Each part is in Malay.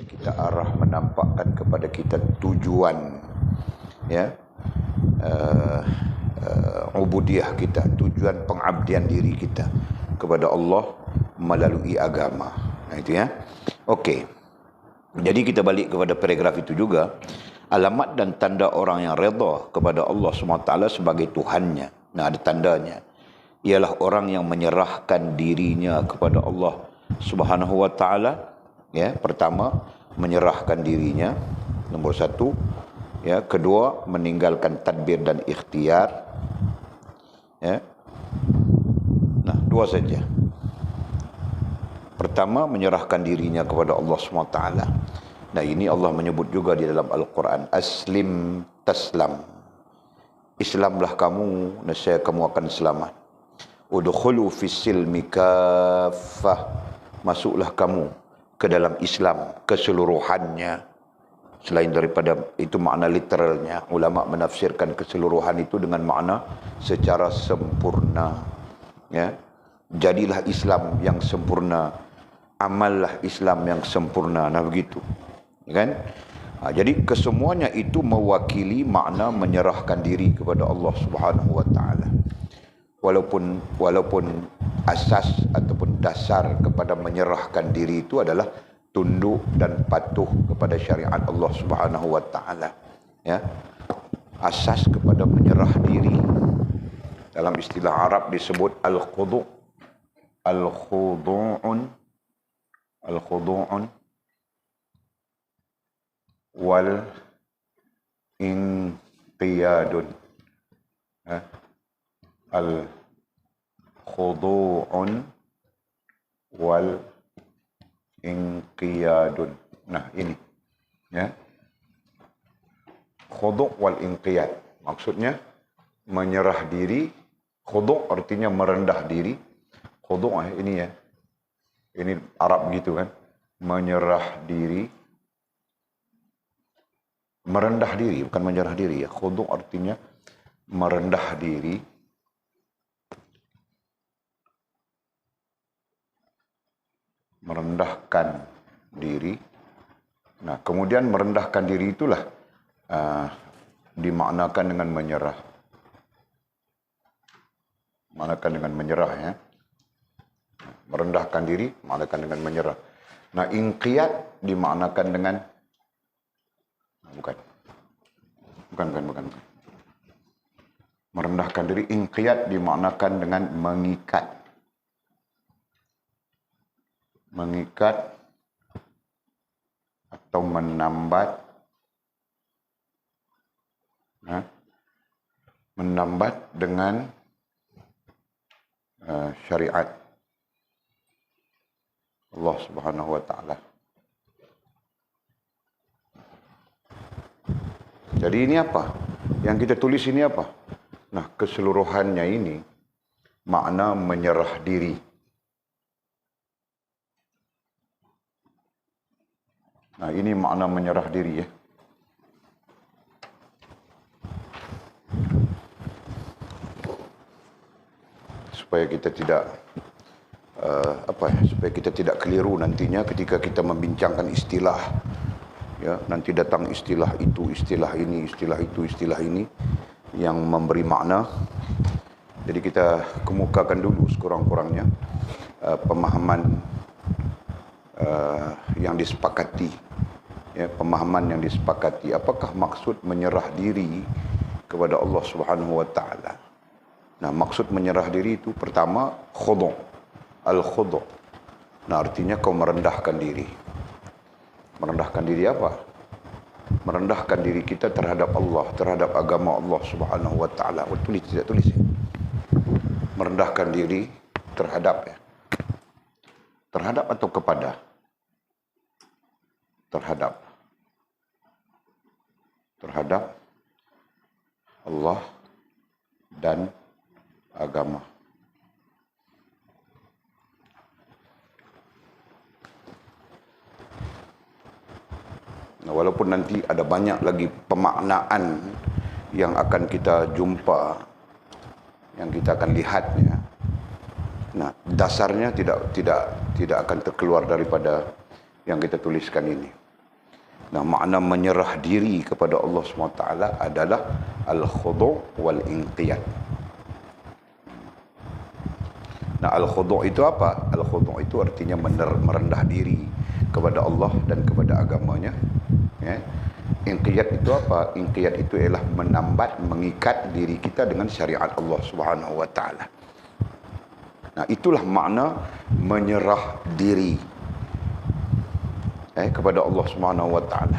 kita arah menampakkan kepada kita tujuan, ya, ubudiyah kita, tujuan pengabdian diri kita kepada Allah melalui agama. Nah itu ya. Okey. Jadi kita balik kepada paragraf itu juga. Alamat dan tanda orang yang redha kepada Allah SWT sebagai Tuhannya. Nah ada tandanya. Ialah orang yang menyerahkan dirinya kepada Allah Subhanahu wa taala. Ya, pertama menyerahkan dirinya, nombor satu. Ya, kedua meninggalkan tadbir dan ikhtiar. Ya. Nah, dua saja. Pertama menyerahkan dirinya kepada Allah SWT. Nah, ini Allah menyebut juga di dalam Al-Quran, aslim taslam. Islamlah kamu, nescaya kamu akan selamat. Udkhulu fis silmi kaffah. Masuklah kamu ke dalam Islam keseluruhannya. Selain daripada itu makna literalnya, ulama menafsirkan keseluruhan itu dengan makna secara sempurna. Ya, jadilah Islam yang sempurna, amallah Islam yang sempurna. Nah begitu, kan? Jadi kesemuanya itu mewakili makna menyerahkan diri kepada Allah Subhanahu wa taala. Walaupun asas ataupun dasar kepada menyerahkan diri itu adalah tunduk dan patuh kepada syariat Allah Subhanahu wa taala. Ya. Asas kepada menyerah diri dalam istilah Arab disebut al-khudu'. Al-khudu'un wal inqiyadun. Al-khudu'un wal inqiyadun. Nah ini, ya, khudu' wal inqiyad maksudnya menyerah diri. Khudu' artinya merendah diri. Khudu' ini ya, ini Arab gitu kan, menyerah diri, merendah diri, bukan menyerah diri ya. Khudu' artinya merendah diri, merendahkan diri. Nah, kemudian merendahkan diri itulah dimaknakan dengan menyerah. Maknakan dengan menyerah ya. Merendahkan diri, maknakan dengan menyerah. Nah, inqiyad dimaknakan dengan bukan. Merendahkan diri, inqiyad dimaknakan dengan mengikat. Mengikat atau menambat, menambat dengan syariat Allah Subhanahu wa taala. Jadi ini apa? Yang kita tulis ini apa? Nah, keseluruhannya ini makna menyerah diri. Nah, ini makna menyerah diri ya. Supaya kita tidak supaya kita tidak keliru nantinya ketika kita membincangkan istilah, ya, nanti datang istilah itu, istilah ini, istilah itu, istilah ini yang memberi makna. Jadi kita kemukakan dulu sekurang-kurangnya pemahaman yang disepakati, ya, pemahaman yang disepakati. Apakah maksud menyerah diri kepada Allah Subhanahu wa taala? Nah, maksud menyerah diri itu pertama khudu'. Al-khudu'. Nah, artinya kau merendahkan diri. Merendahkan diri apa? Merendahkan diri kita terhadap Allah, terhadap agama Allah Subhanahu wa taala. Tulis, tidak tulis ya. Merendahkan diri terhadap ya. Terhadap atau kepada? Terhadap. Terhadap Allah dan agama. Nah, walaupun nanti ada banyak lagi pemaknaan yang akan kita jumpa, yang kita akan lihatnya. Nah, dasarnya tidak akan terkeluar daripada yang kita tuliskan ini. Nah, makna menyerah diri kepada Allah SWT adalah al-khudu' wal-inqiyad. Nah, al-khudu' itu apa? Al-khudu' itu artinya merendah diri kepada Allah dan kepada agamanya. Ya. Inqiyad itu apa? Inqiyad itu ialah menambat, mengikat diri kita dengan syariat Allah Subhanahu wa taala. Nah, itulah makna menyerah diri kepada Allah Subhanahu wa taala.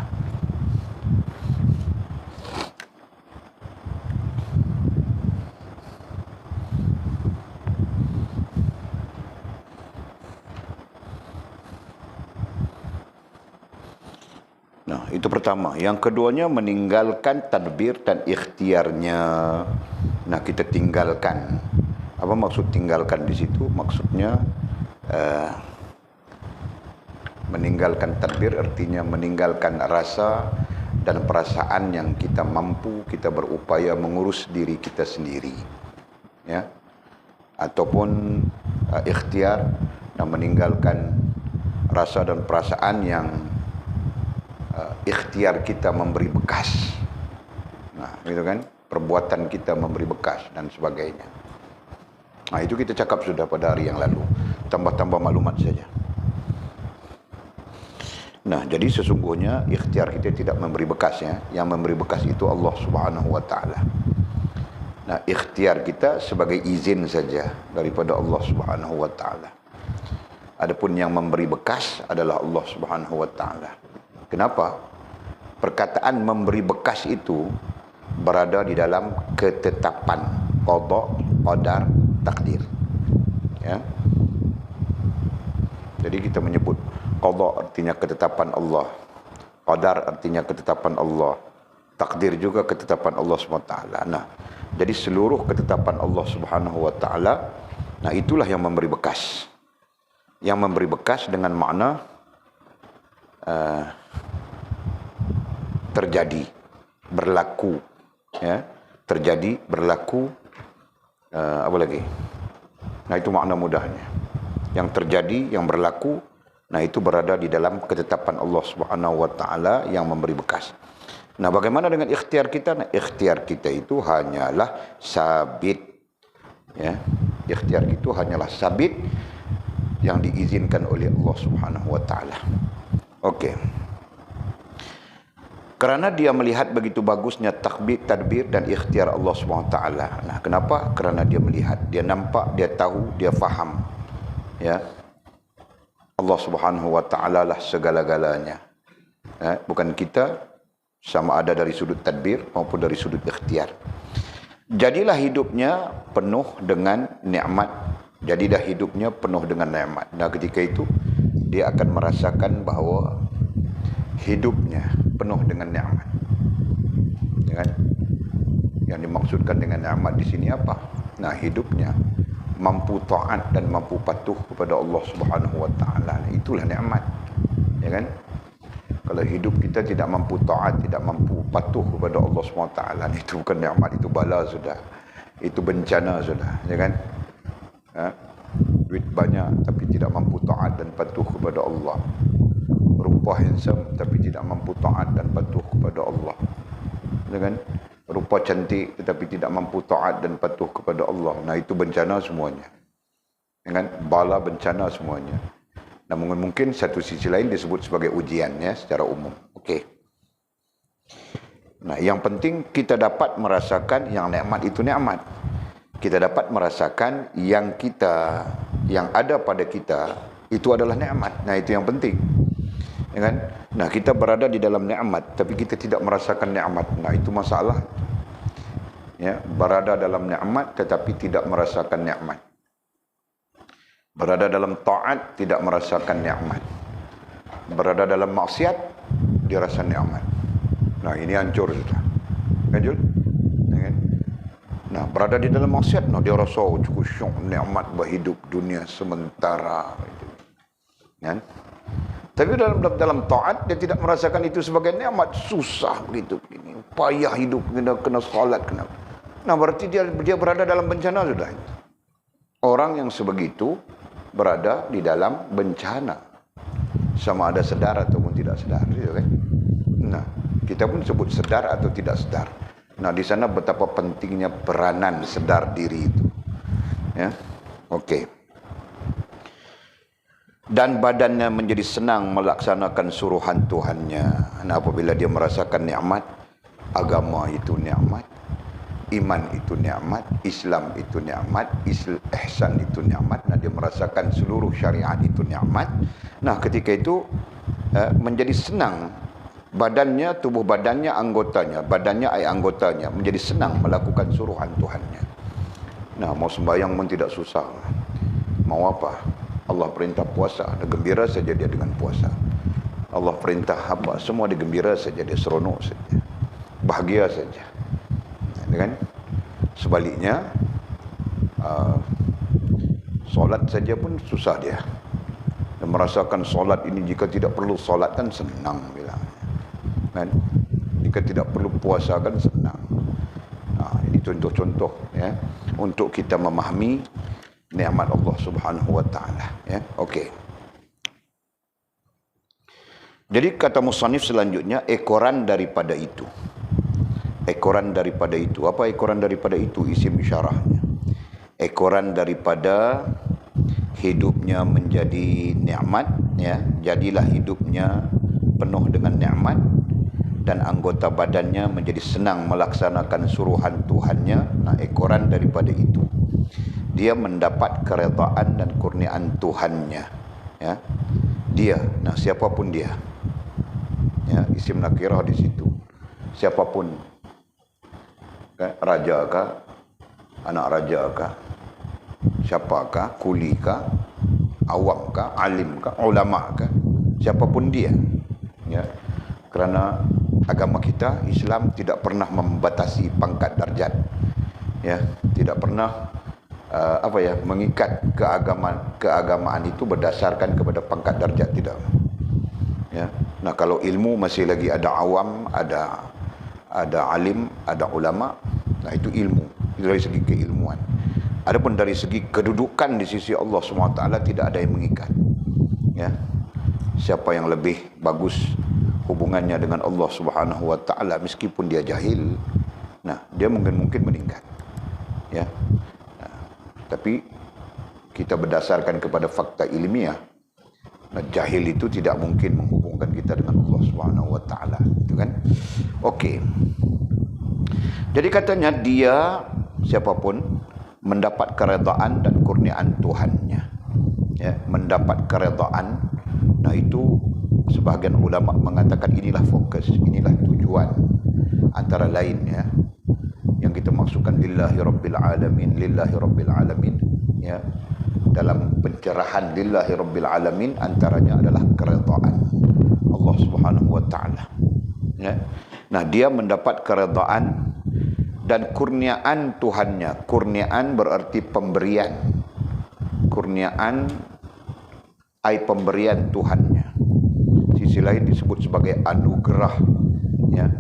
Nah, itu pertama. Yang keduanya meninggalkan tadbir dan ikhtiarnya. Nah, kita tinggalkan. Apa maksud tinggalkan di situ? Maksudnya meninggalkan tadbir artinya meninggalkan rasa dan perasaan yang kita mampu, kita berupaya mengurus diri kita sendiri. Ya. Ataupun ikhtiar dan meninggalkan rasa dan perasaan yang ikhtiar kita memberi bekas. Nah, gitu kan? Perbuatan kita memberi bekas dan sebagainya. Nah, itu kita cakap sudah pada hari yang lalu. Tambah-tambah maklumat saja. Nah, jadi sesungguhnya ikhtiar kita tidak memberi bekas ya. Yang memberi bekas itu Allah Subhanahu wa taala. Nah, ikhtiar kita sebagai izin saja daripada Allah Subhanahu wa taala. Adapun yang memberi bekas adalah Allah Subhanahu wa taala. Kenapa? Perkataan memberi bekas itu berada di dalam ketetapan qada, qadar, takdir. Ya. Jadi kita menyebut qada artinya ketetapan Allah, qadar artinya ketetapan Allah, takdir juga ketetapan Allah SWT. Nah, jadi seluruh ketetapan Allah Subhanahu wa taala, nah itulah yang memberi bekas. Yang memberi bekas dengan makna terjadi, berlaku, ya, terjadi, berlaku, apa lagi? Nah, itu makna mudahnya. Yang terjadi, yang berlaku, nah itu berada di dalam ketetapan Allah Subhanahu wa taala yang memberi bekas. Nah, bagaimana dengan ikhtiar kita? Nah, ikhtiar kita itu hanyalah sabit, ya. Ikhtiar itu hanyalah sabit yang diizinkan oleh Allah Subhanahu wa taala. Okey. Kerana dia melihat begitu bagusnya tadbir dan ikhtiar Allah SWT. Nah, kenapa? Kerana dia melihat, dia nampak, dia tahu, dia faham. Ya. Allah Subhanahu wa taala lah segala-galanya. Bukan kita, sama ada dari sudut tadbir maupun dari sudut ikhtiar. Jadilah hidupnya penuh dengan nikmat. Jadilah hidupnya penuh dengan nikmat. Nah, ketika itu dia akan merasakan bahawa hidupnya penuh dengan nikmat. Ya kan? Yang dimaksudkan dengan nikmat di sini apa? Nah, hidupnya mampu taat dan mampu patuh kepada Allah Subhanahu wa taala. Itulah nikmat. Ya kan? Kalau hidup kita tidak mampu taat, tidak mampu patuh kepada Allah Subhanahu wa taala, itu bukan nikmat, itu bala sudah. Itu bencana sudah, ya kan? Duit banyak tapi tidak mampu taat dan patuh kepada Allah. Rupa handsome tapi tidak mampu taat dan patuh kepada Allah. Ya kan? Rupa cantik tetapi tidak mampu taat dan patuh kepada Allah. Nah, itu bencana semuanya. Ya kan? Bala bencana semuanya. Namun mungkin satu sisi lain disebut sebagai ujian ya secara umum. Okey. Nah, yang penting kita dapat merasakan yang nikmat itu nikmat. Kita dapat merasakan yang ada pada kita itu adalah nikmat. Nah, itu yang penting. Ya kan? Nah, kita berada di dalam nikmat tapi kita tidak merasakan nikmat. Nah, itu masalah. Ya, berada dalam nikmat tetapi tidak merasakan nikmat. Berada dalam taat tidak merasakan nikmat. Berada dalam maksiat dia rasa nikmat. Nah, ini hancur sudah. Hancur. Ya kan? Nah, berada di dalam maksiat, nah dia rasa cukup syok nikmat berhidup dunia sementara. Kan? Tapi dalam taat dia tidak merasakan itu sebagai nikmat, susah begitu begini. Payah hidup, kena salat, kena. Nah, berarti dia berada dalam bencana sudah. Orang yang sebegitu berada di dalam bencana. sama ada sedar ataupun tidak sedar, gitu kan. Nah, kita pun sebut sedar atau tidak sedar. Nah, di sana betapa pentingnya peranan sedar diri itu. Ya. Okey. Dan badannya menjadi senang melaksanakan suruhan Tuhannya. Nah, apabila dia merasakan nikmat, agama itu nikmat, iman itu nikmat, Islam itu nikmat, ihsan itu nikmat. Nah, dia merasakan seluruh syariat itu nikmat. Nah, ketika itu menjadi senang badannya, tubuh badannya, anggotanya, badannya anggotanya menjadi senang melakukan suruhan Tuhannya. Nah, mau sembahyang pun tidak susah. Mau apa? Allah perintah puasa, dia gembira saja dia dengan puasa. Allah perintah apa? Semua dia gembira saja, dia seronok saja. Bahagia saja. Kan? Sebaliknya, solat saja pun susah dia. Dia merasakan solat ini jika tidak perlu solat kan senang bilang. Kan? Jika tidak perlu puasa kan senang. Nah, ini contoh-contoh ya untuk kita memahami nikmat Allah Subhanahu wa taala, ya. Okey. Jadi kata musannif selanjutnya, ekoran daripada itu. Ekoran daripada itu. Apa ekoran daripada itu? Isim isyarahnya. Ekoran daripada hidupnya menjadi nikmat, ya. Jadilah hidupnya penuh dengan nikmat dan anggota badannya menjadi senang melaksanakan suruhan Tuhannya. Nah, ekoran daripada itu, dia mendapat keredaan dan kurniaan Tuhannya, ya. Dia, nah siapapun dia, ya, isim nakirah di situ, siapapun, raja kah, anak raja kah, siapakah, kuli kah, awam kah, alim kah, ulama kah, siapapun dia, ya. Kerana agama kita Islam tidak pernah membatasi pangkat darjat, ya, tidak pernah mengikat keagamaan itu berdasarkan kepada pangkat darjat, tidak. Ya. Nah, kalau ilmu masih lagi ada awam, ada alim, ada ulama. Nah, itu ilmu, itu dari segi keilmuan. Adapun dari segi kedudukan di sisi Allah SWT tidak ada yang mengikat. Ya. Siapa yang lebih bagus hubungannya dengan Allah Subhanahu wa taala meskipun dia jahil, nah, dia mungkin meningkat. Ya. Tapi kita berdasarkan kepada fakta ilmiah, nah, jahil itu tidak mungkin menghubungkan kita dengan Allah Subhanahu wa taala, itu kan? Okey. Jadi katanya dia siapapun mendapat keredaan dan kurniaan Tuhannya. Ya, mendapat keredaan. Nah, itu sebahagian ulama mengatakan inilah fokus, inilah tujuan antara lain, ya. Yang kita maksudkan lillahi rabbil alamin, ya. Dalam pencerahan lillahi rabbil alamin antaranya adalah keredaan Allah Subhanahu wa taala, ya. Nah, dia mendapat keredaan dan kurniaan Tuhannya. Kurniaan berarti pemberian. Kurniaan ai pemberian Tuhannya. Sisi lain disebut sebagai anugerah, ya.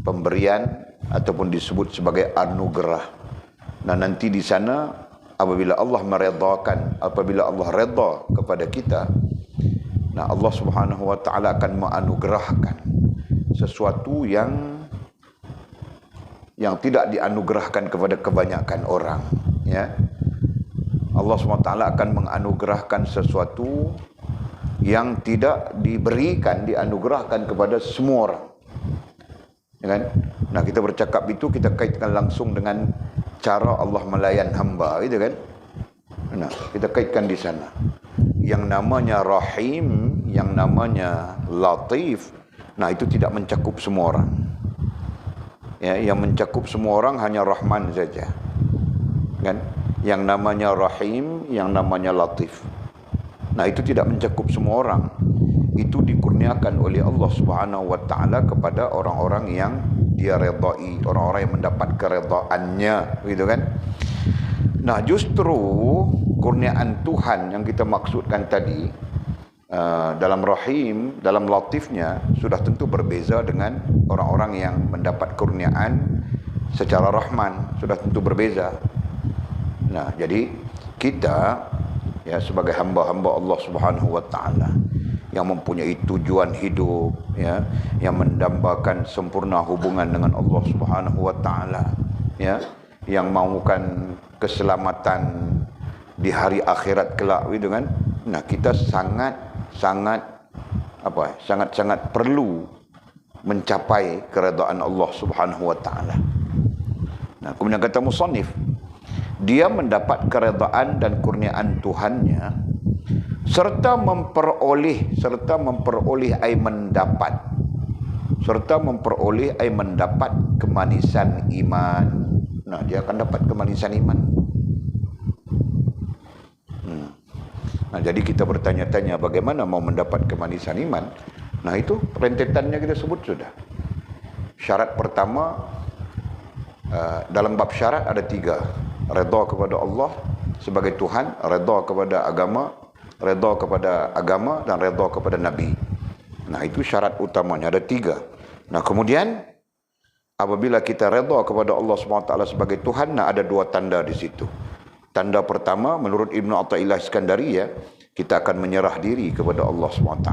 Pemberian ataupun disebut sebagai anugerah. Nah, nanti di sana apabila Allah meredakan, apabila Allah reda kepada kita, nah, Allah Subhanahu wa taala akan menganugerahkan sesuatu yang tidak dianugerahkan kepada kebanyakan orang, ya. Allah Subhanahu wa taala akan menganugerahkan sesuatu yang tidak dianugerahkan kepada semua orang. Ya kan? Nah, kita bercakap itu kita kaitkan langsung dengan cara Allah melayan hamba, gitu kan? Nah, kita kaitkan di sana. Yang namanya Rahim, yang namanya Latif, nah, itu tidak mencakup semua orang. Ya, yang mencakup semua orang hanya Rahman saja. Kan? Yang namanya Rahim, yang namanya Latif. Nah, itu tidak mencakup semua orang. Itu dikurniakan oleh Allah Subhanahu wa taala kepada orang-orang yang dia redai, orang-orang yang mendapat keredaannya, gitu kan. Nah, justru kurniaan Tuhan yang kita maksudkan tadi dalam Rahim, dalam Latifnya sudah tentu berbeza dengan orang-orang yang mendapat kurniaan secara Rahman, sudah tentu berbeza. Nah, jadi kita, ya, sebagai hamba-hamba Allah Subhanahu wa taala, yang mempunyai tujuan hidup, ya, yang mendambakan sempurna hubungan dengan Allah Subhanahu wa taala, ya, yang mahukan keselamatan di hari akhirat kelak, gitu kan. Nah, kita sangat perlu mencapai keredaan Allah Subhanahu wa taala. Nah, kemudian kata musannif, dia mendapat keredaan dan kurniaan Tuhannya serta memperoleh mendapat kemanisan iman. Nah, dia akan dapat kemanisan iman. Nah, jadi kita bertanya-tanya bagaimana mau mendapat kemanisan iman. Nah, itu rentetannya kita sebut sudah. Syarat pertama, dalam bab syarat ada 3. Redha kepada Allah sebagai Tuhan, redha kepada agama, dan redha kepada Nabi. Nah, itu syarat utamanya, ada 3. Nah, kemudian apabila kita redha kepada Allah SWT sebagai Tuhan, nah ada 2 tanda di situ. Tanda pertama, menurut Ibnu Athaillah Iskandari, ya, kita akan menyerah diri kepada Allah SWT.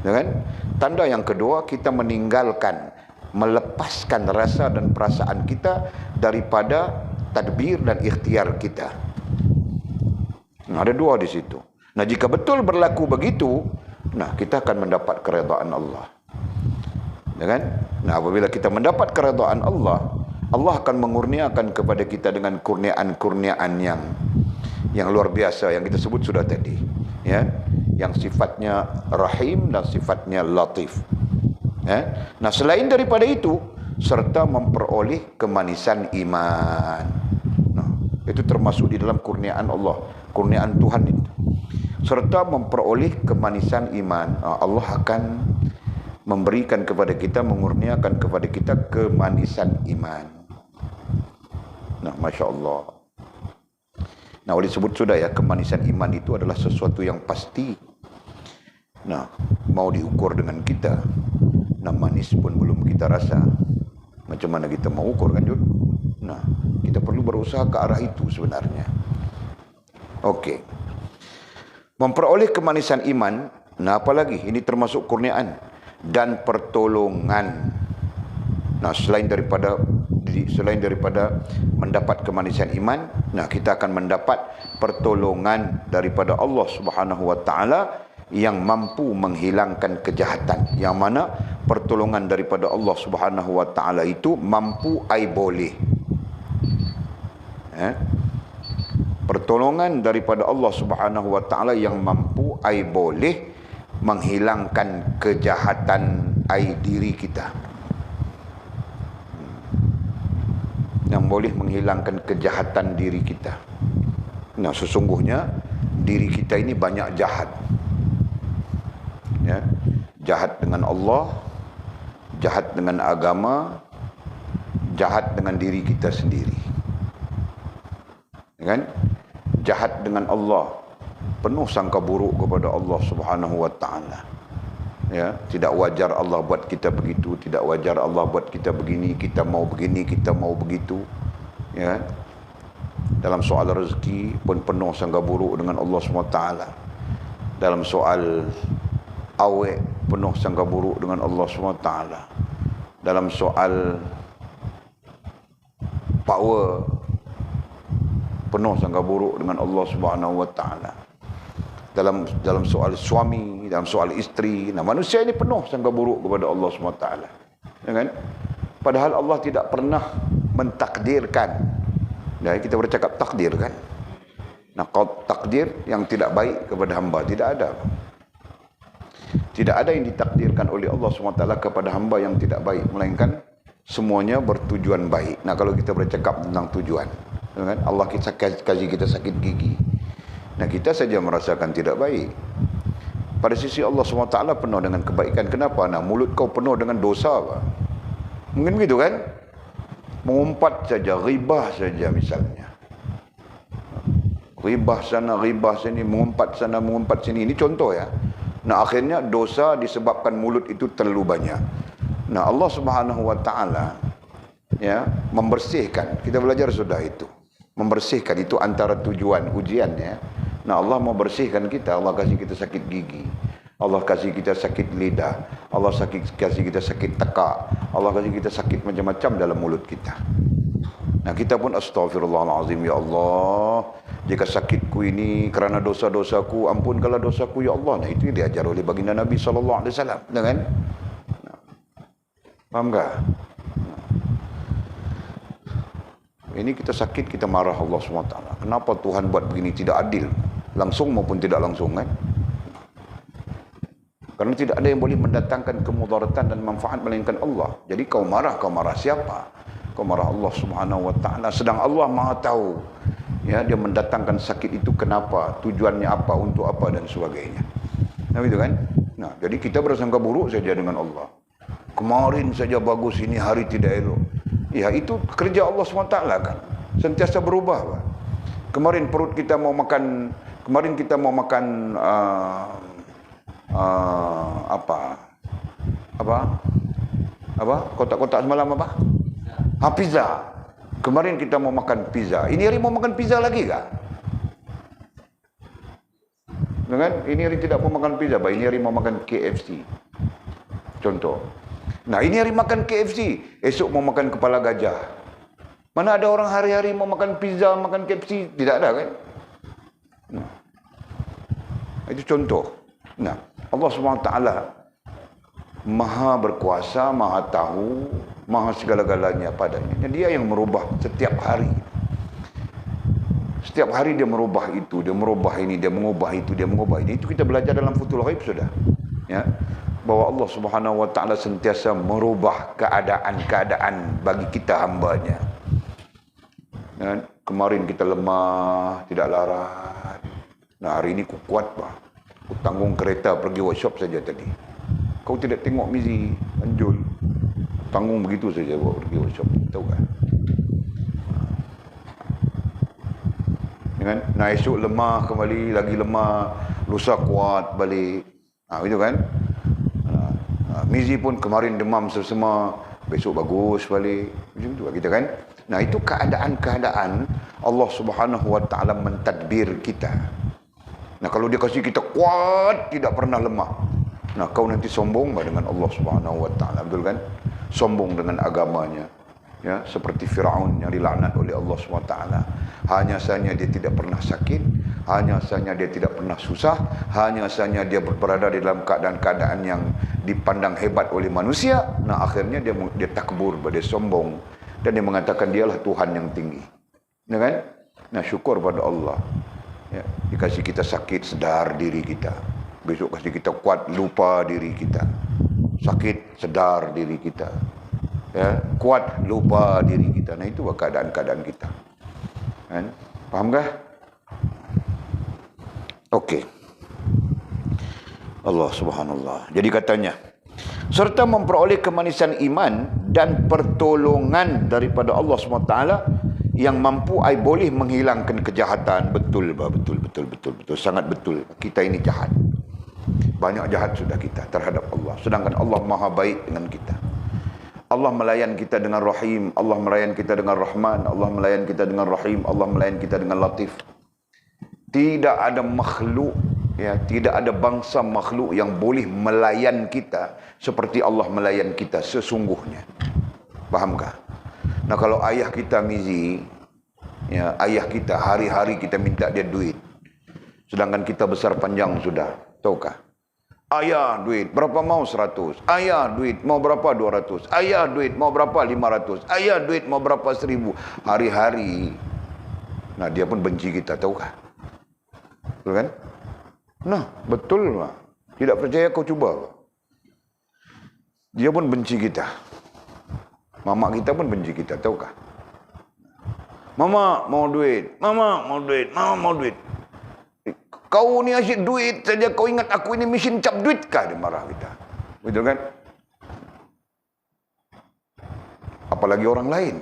Ya kan? Tanda yang kedua, kita melepaskan rasa dan perasaan kita daripada tadbir dan ikhtiar kita. Nah, ada 2 di situ. Nah, jika betul berlaku begitu, nah kita akan mendapat keredaan Allah. Ya kan? Nah, apabila kita mendapat keredaan Allah, Allah akan mengurniakan kepada kita dengan kurniaan-kurniaan yang luar biasa yang kita sebut sudah tadi, ya, yang sifatnya rahim dan sifatnya latif. Ya? Nah, selain daripada itu, serta memperoleh kemanisan iman. Nah, itu termasuk di dalam kurniaan Allah, kurniaan Tuhan itu. Serta memperoleh kemanisan iman. Allah akan memberikan kepada kita, mengurniakan kepada kita kemanisan iman. Nah, Masya Allah. Nah, oleh sebut sudah, ya, kemanisan iman itu adalah sesuatu yang pasti. Nah, mau diukur dengan kita. Nah, manis pun belum kita rasa. Macam mana kita mau ukur, kan, Jud? Nah, kita perlu berusaha ke arah itu sebenarnya. Okey. Memperoleh kemanisan iman, nah apalagi, ini termasuk kurniaan dan pertolongan. Nah, selain daripada mendapat kemanisan iman, nah kita akan mendapat pertolongan daripada Allah Subhanahu wa taala yang mampu menghilangkan kejahatan. Yang mana pertolongan daripada Allah Subhanahu wa taala itu mampu ai boleh. Pertolongan daripada Allah Subhanahu wa taala yang mampu ai boleh menghilangkan kejahatan ai diri kita. Yang boleh menghilangkan kejahatan diri kita. Nah, sesungguhnya diri kita ini banyak jahat. Ya, jahat dengan Allah, jahat dengan agama, jahat dengan diri kita sendiri. Ya kan? Jahat dengan Allah, penuh sangka buruk kepada Allah Subhanahu wa taala. Ya, tidak wajar Allah buat kita begitu, tidak wajar Allah buat kita begini, kita mau begitu. Ya. Dalam soal rezeki pun penuh sangka buruk dengan Allah Subhanahu wa taala. Dalam soal awet penuh sangka buruk dengan Allah Subhanahu wa taala. Dalam soal power penuh sangka buruk dengan Allah Subhanahu wa taala. Dalam soal suami, dalam soal isteri, nah manusia ini penuh sangka buruk kepada Allah Subhanahu wa taala. Ya kan? Padahal Allah tidak pernah mentakdirkan. Nah, kita bercakap takdir, kan? Nah, kalau takdir yang tidak baik kepada hamba tidak ada. Tidak ada yang ditakdirkan oleh Allah Subhanahu wa taala kepada hamba yang tidak baik, melainkan semuanya bertujuan baik. Nah, kalau kita bercakap tentang tujuan, kan? Allah kasih kita sakit gigi. Nah, kita saja merasakan tidak baik. Pada sisi Allah SWT penuh dengan kebaikan. Kenapa? Nah, mulut kau penuh dengan dosa, apa? Mungkin begitu, kan? Mengumpat saja, ghibah saja misalnya. Ghibah sana, ghibah sini, mengumpat sana, mengumpat sini. Ini contoh, ya. Nah, akhirnya dosa disebabkan mulut itu terlalu banyak. Nah, Allah SWT, ya, membersihkan. Kita belajar sudah itu. Membersihkan itu antara tujuan ujian, ya. Nah, Allah mau bersihkan kita, Allah kasih kita sakit gigi. Allah kasih kita sakit lidah. Allah kasih kita sakit tekak. Allah kasih kita sakit macam-macam dalam mulut kita. Nah, kita pun astaghfirullahalazim, ya Allah, jika sakitku ini kerana dosa-dosaku, ampunkanlah dosaku ya Allah. Nah, itu yang diajar oleh baginda Nabi SAW, kan? Faham tak? Ini kita sakit, kita marah Allah SWT. Kenapa Tuhan buat begini, tidak adil? Langsung maupun tidak langsung, kan? Karena tidak ada yang boleh mendatangkan kemudaratan dan manfaat melainkan Allah. Jadi kau marah siapa? Kau marah Allah Subhanahu wa taala. Sedang Allah Maha tahu. Ya, dia mendatangkan sakit itu kenapa, tujuannya apa, untuk apa dan sebagainya. Nah, itu kan? Nah, jadi kita bersangka buruk saja dengan Allah. Kemarin saja bagus, ini hari tidak elok. Ya, itu kerja Allah SWT kan. Sentiasa berubah, Pak. Kemarin perut kita mau makan, kotak-kotak semalam apa? Pizza. Kemarin kita mau makan pizza. Ini hari mau makan pizza lagi kah? Dengan ini hari tidak mau makan pizza, Pak. Ini hari mau makan KFC. Contoh. Nah, ini hari makan KFC, esok mau makan kepala gajah. Mana ada orang hari-hari mau makan pizza, makan KFC? Tidak ada, kan? Nah, itu contoh. Nah, Allah SWT Maha berkuasa, Maha tahu, Maha segala-galanya padanya. Dia yang merubah setiap hari. Setiap hari dia merubah itu, dia merubah ini, dia mengubah itu, dia mengubah ini. Itu kita belajar dalam Futhul Ghaib sudah. Ya, bahwa Allah Subhanahu wa taala sentiasa merubah keadaan-keadaan bagi kita hambanya. Ya, kemarin kita lemah, tidak larat. Nah, hari ini ku kuat, Pak. Ku tanggung kereta pergi workshop saja tadi. Kau tidak tengok Mizi, Anjul. Tanggung begitu saja bawa pergi workshop. Tahu kan? Kan? Nah, esok lemah kembali, lagi lemah. Lusa kuat balik. Itu kan? Mizi pun kemarin demam sesama. Besok bagus balik. Macam tu kita kan? Nah, itu keadaan-keadaan Allah Subhanahu wa taala mentadbir kita. Nah, kalau dia kasih kita kuat, tidak pernah lemah. Nah, kau nanti sombong dengan Allah Subhanahu wa taala, betul kan? Sombong dengan agamanya. Ya, seperti Firaun yang dilaknat oleh Allah Subhanahu wa taala. Hanya saja dia tidak pernah sakit, hanya saja dia tidak pernah susah, hanya saja dia berada di dalam keadaan-keadaan yang dipandang hebat oleh manusia. Nah, akhirnya dia takbur, dia sombong dan dia mengatakan dialah Tuhan yang tinggi. Ya kan? Nah, syukur pada Allah. Ya, dikasih kita sakit, sedar diri kita. Besok kasih kita kuat, lupa diri kita. Sakit, sedar diri kita. Ya, kuat, lupa diri kita. Nah, itu keadaan-keadaan kita. Kan? Faham kah? Okey. Allah subhanallah. Jadi katanya, serta memperoleh kemanisan iman dan pertolongan daripada Allah SWT yang mampu boleh menghilangkan kejahatan. Betul, betul. Sangat betul. Kita ini jahat. Banyak jahat sudah kita terhadap Allah. Sedangkan Allah maha baik dengan kita. Allah melayan kita dengan Rahim. Allah melayan kita dengan Rahman. Allah melayan kita dengan Rahim. Allah melayan kita dengan Latif. Tidak ada makhluk, ya, tidak ada bangsa makhluk yang boleh melayan kita seperti Allah melayan kita sesungguhnya. Fahamkah? Nah, kalau ayah kita Mizi, ya, ayah kita hari-hari kita minta dia duit. Sedangkan kita besar panjang sudah. Tahukah? Ayah duit, berapa mau 100? Ayah duit, mau berapa 200? Ayah duit, mau berapa 500? Ayah duit, mau berapa 1000? Hari-hari. Nah, dia pun benci kita, tahukah? Betul kan? Nah, betul lah. Tidak percaya kau cuba. Dia pun benci kita. Mama kita pun benci kita, tahukah? Mama mau duit, mama mau duit, mama mau duit. Kau ni asyik duit saja, kau ingat aku ini mesin cap duit kah? Dia marah kita. Betul kan? Apalagi orang lain.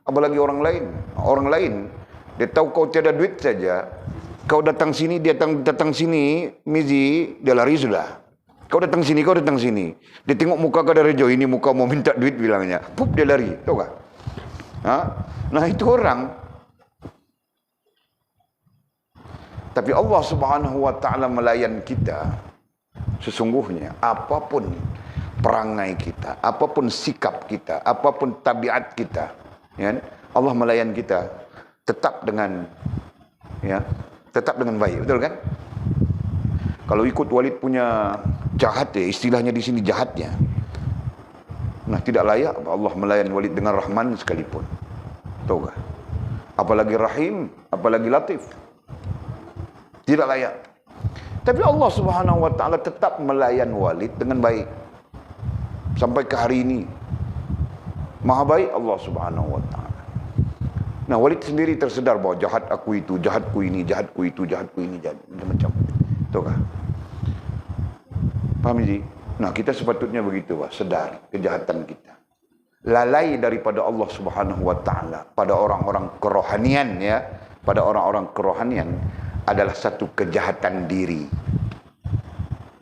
Apalagi orang lain. Orang lain, dia tahu kau tiada duit saja. Kau datang sini, dia datang sini, Mizi, dia lari sudah. Kau datang sini, kau datang sini. Dia tengok muka kau dari jauh, ini muka mau minta duit bilangnya. Pup, dia lari. Tahu tak? Nah, itu orang. Tapi Allah Subhanahu wa taala melayan kita. sesungguhnya apapun perangai kita, apapun sikap kita, apapun tabiat kita, ya, Allah melayan kita tetap dengan, ya, tetap dengan baik, betul kan? Kalau ikut Walid punya jahat, ya, istilahnya di sini jahatnya, nah tidak layak Allah melayan Walid dengan Rahman sekalipun, tahu tak? Apalagi Rahim, apalagi Latif, tidak layak. Tapi Allah Subhanahu wa taala tetap melayan Walid dengan baik sampai ke hari ini. Maha baik Allah Subhanahu wa taala. Nah, Walid sendiri tersedar bahawa jahat aku itu, jahatku ini, jahatku itu, jahatku ini, jahat macam-macam. Tahu tak? Paham ji? Nah, kita sepatutnya begitu, bah, sedar kejahatan kita. Lalai daripada Allah Subhanahu wa taala pada orang-orang kerohanian, ya, pada orang-orang kerohanian adalah satu kejahatan diri.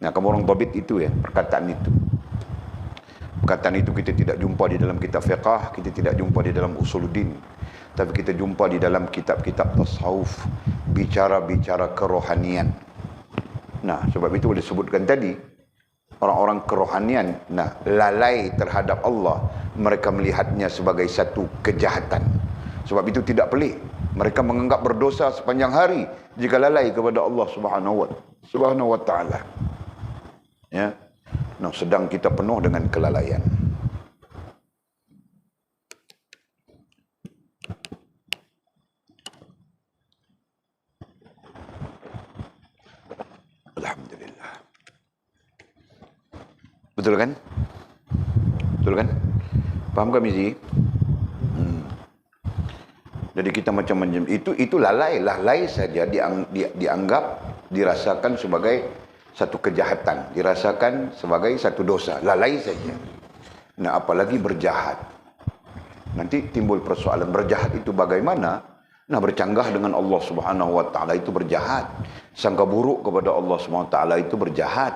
Nah, kamu orang babit itu, ya, perkataan itu. Perkataan itu kita tidak jumpa di dalam kitab fiqh, kita tidak jumpa di dalam usuluddin, tapi kita jumpa di dalam kitab-kitab tasawuf, bicara-bicara kerohanian. Nah, sebab itu boleh disebutkan tadi, orang-orang kerohanian, nah, lalai terhadap Allah, mereka melihatnya sebagai satu kejahatan. Sebab itu tidak pelik mereka menganggap berdosa sepanjang hari jika lalai kepada Allah Subhanahu wa taala. Ya. Nah, sedang kita penuh dengan kelalaian. Alhamdulillah. Betul kan? Betul kan? Faham kami Mizi? Jadi kita macam-macam itu lalai saja dianggap, dirasakan sebagai satu kejahatan, dirasakan sebagai satu dosa, lalai saja. Nah, apalagi berjahat. Nanti timbul persoalan, berjahat itu bagaimana? Nah, bercanggah dengan Allah Subhanahu wa taala itu berjahat. Sangka buruk kepada Allah Subhanahu wa taala itu berjahat.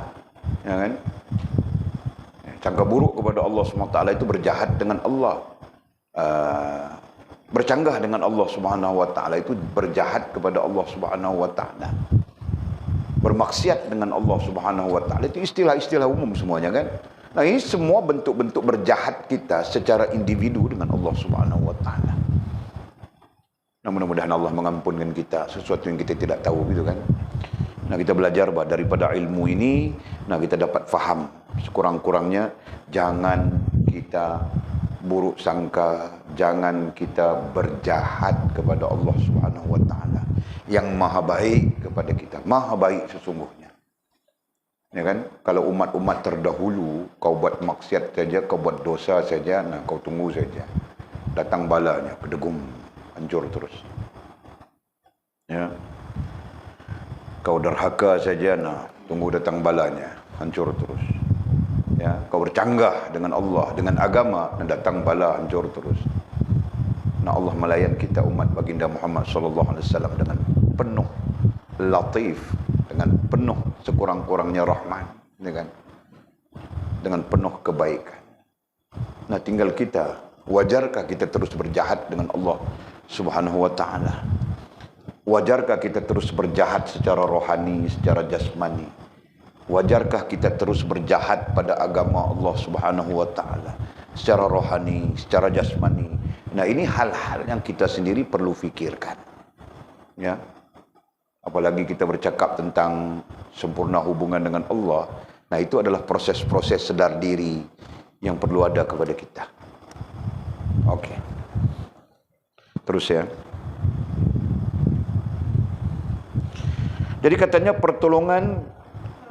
Ya kan? Sangka buruk kepada Allah Subhanahu wa taala itu berjahat dengan Allah. Bercanggah dengan Allah Subhanahu wa taala itu berjahat kepada Allah Subhanahu wa taala. Bermaksiat dengan Allah Subhanahu wa taala itu istilah-istilah umum semuanya kan. Nah, ini semua bentuk-bentuk berjahat kita secara individu dengan Allah Subhanahu wa taala. Nah, mudah-mudahan Allah mengampunkan kita sesuatu yang kita tidak tahu gitu kan. Nah, kita belajar bah daripada ilmu ini, nah kita dapat faham sekurang-kurangnya jangan kita buruk sangka, jangan kita berjahat kepada Allah Subhanahu wa taala yang maha baik kepada kita, maha baik sesungguhnya. Ya kan? Kalau umat-umat terdahulu kau buat maksiat saja, kau buat dosa saja, nah kau tunggu saja. Datang balanya, kedegum, hancur terus. Ya. Kau derhaka saja, nah tunggu datang balanya, hancur terus. Ya, kau bercanggah dengan Allah, dengan agama, dan datang bala, hancur terus. Nah, Allah melayan kita umat baginda Muhammad sallallahu alaihi wasallam dengan penuh latif, dengan penuh sekurang-kurangnya rahmat, ya kan? Dengan penuh kebaikan. Nah, tinggal kita, wajarkah kita terus berjahat dengan Allah Subhanahu wa taala? Wajarkah kita terus berjahat secara rohani, secara jasmani? Wajarkah kita terus berjahat pada agama Allah Subhanahu wa taala secara rohani, secara jasmani? Nah, ini hal-hal yang kita sendiri perlu fikirkan. Ya. Apalagi kita bercakap tentang sempurna hubungan dengan Allah. Nah, itu adalah proses-proses sedar diri yang perlu ada kepada kita. Oke. Terus ya. Jadi katanya pertolongan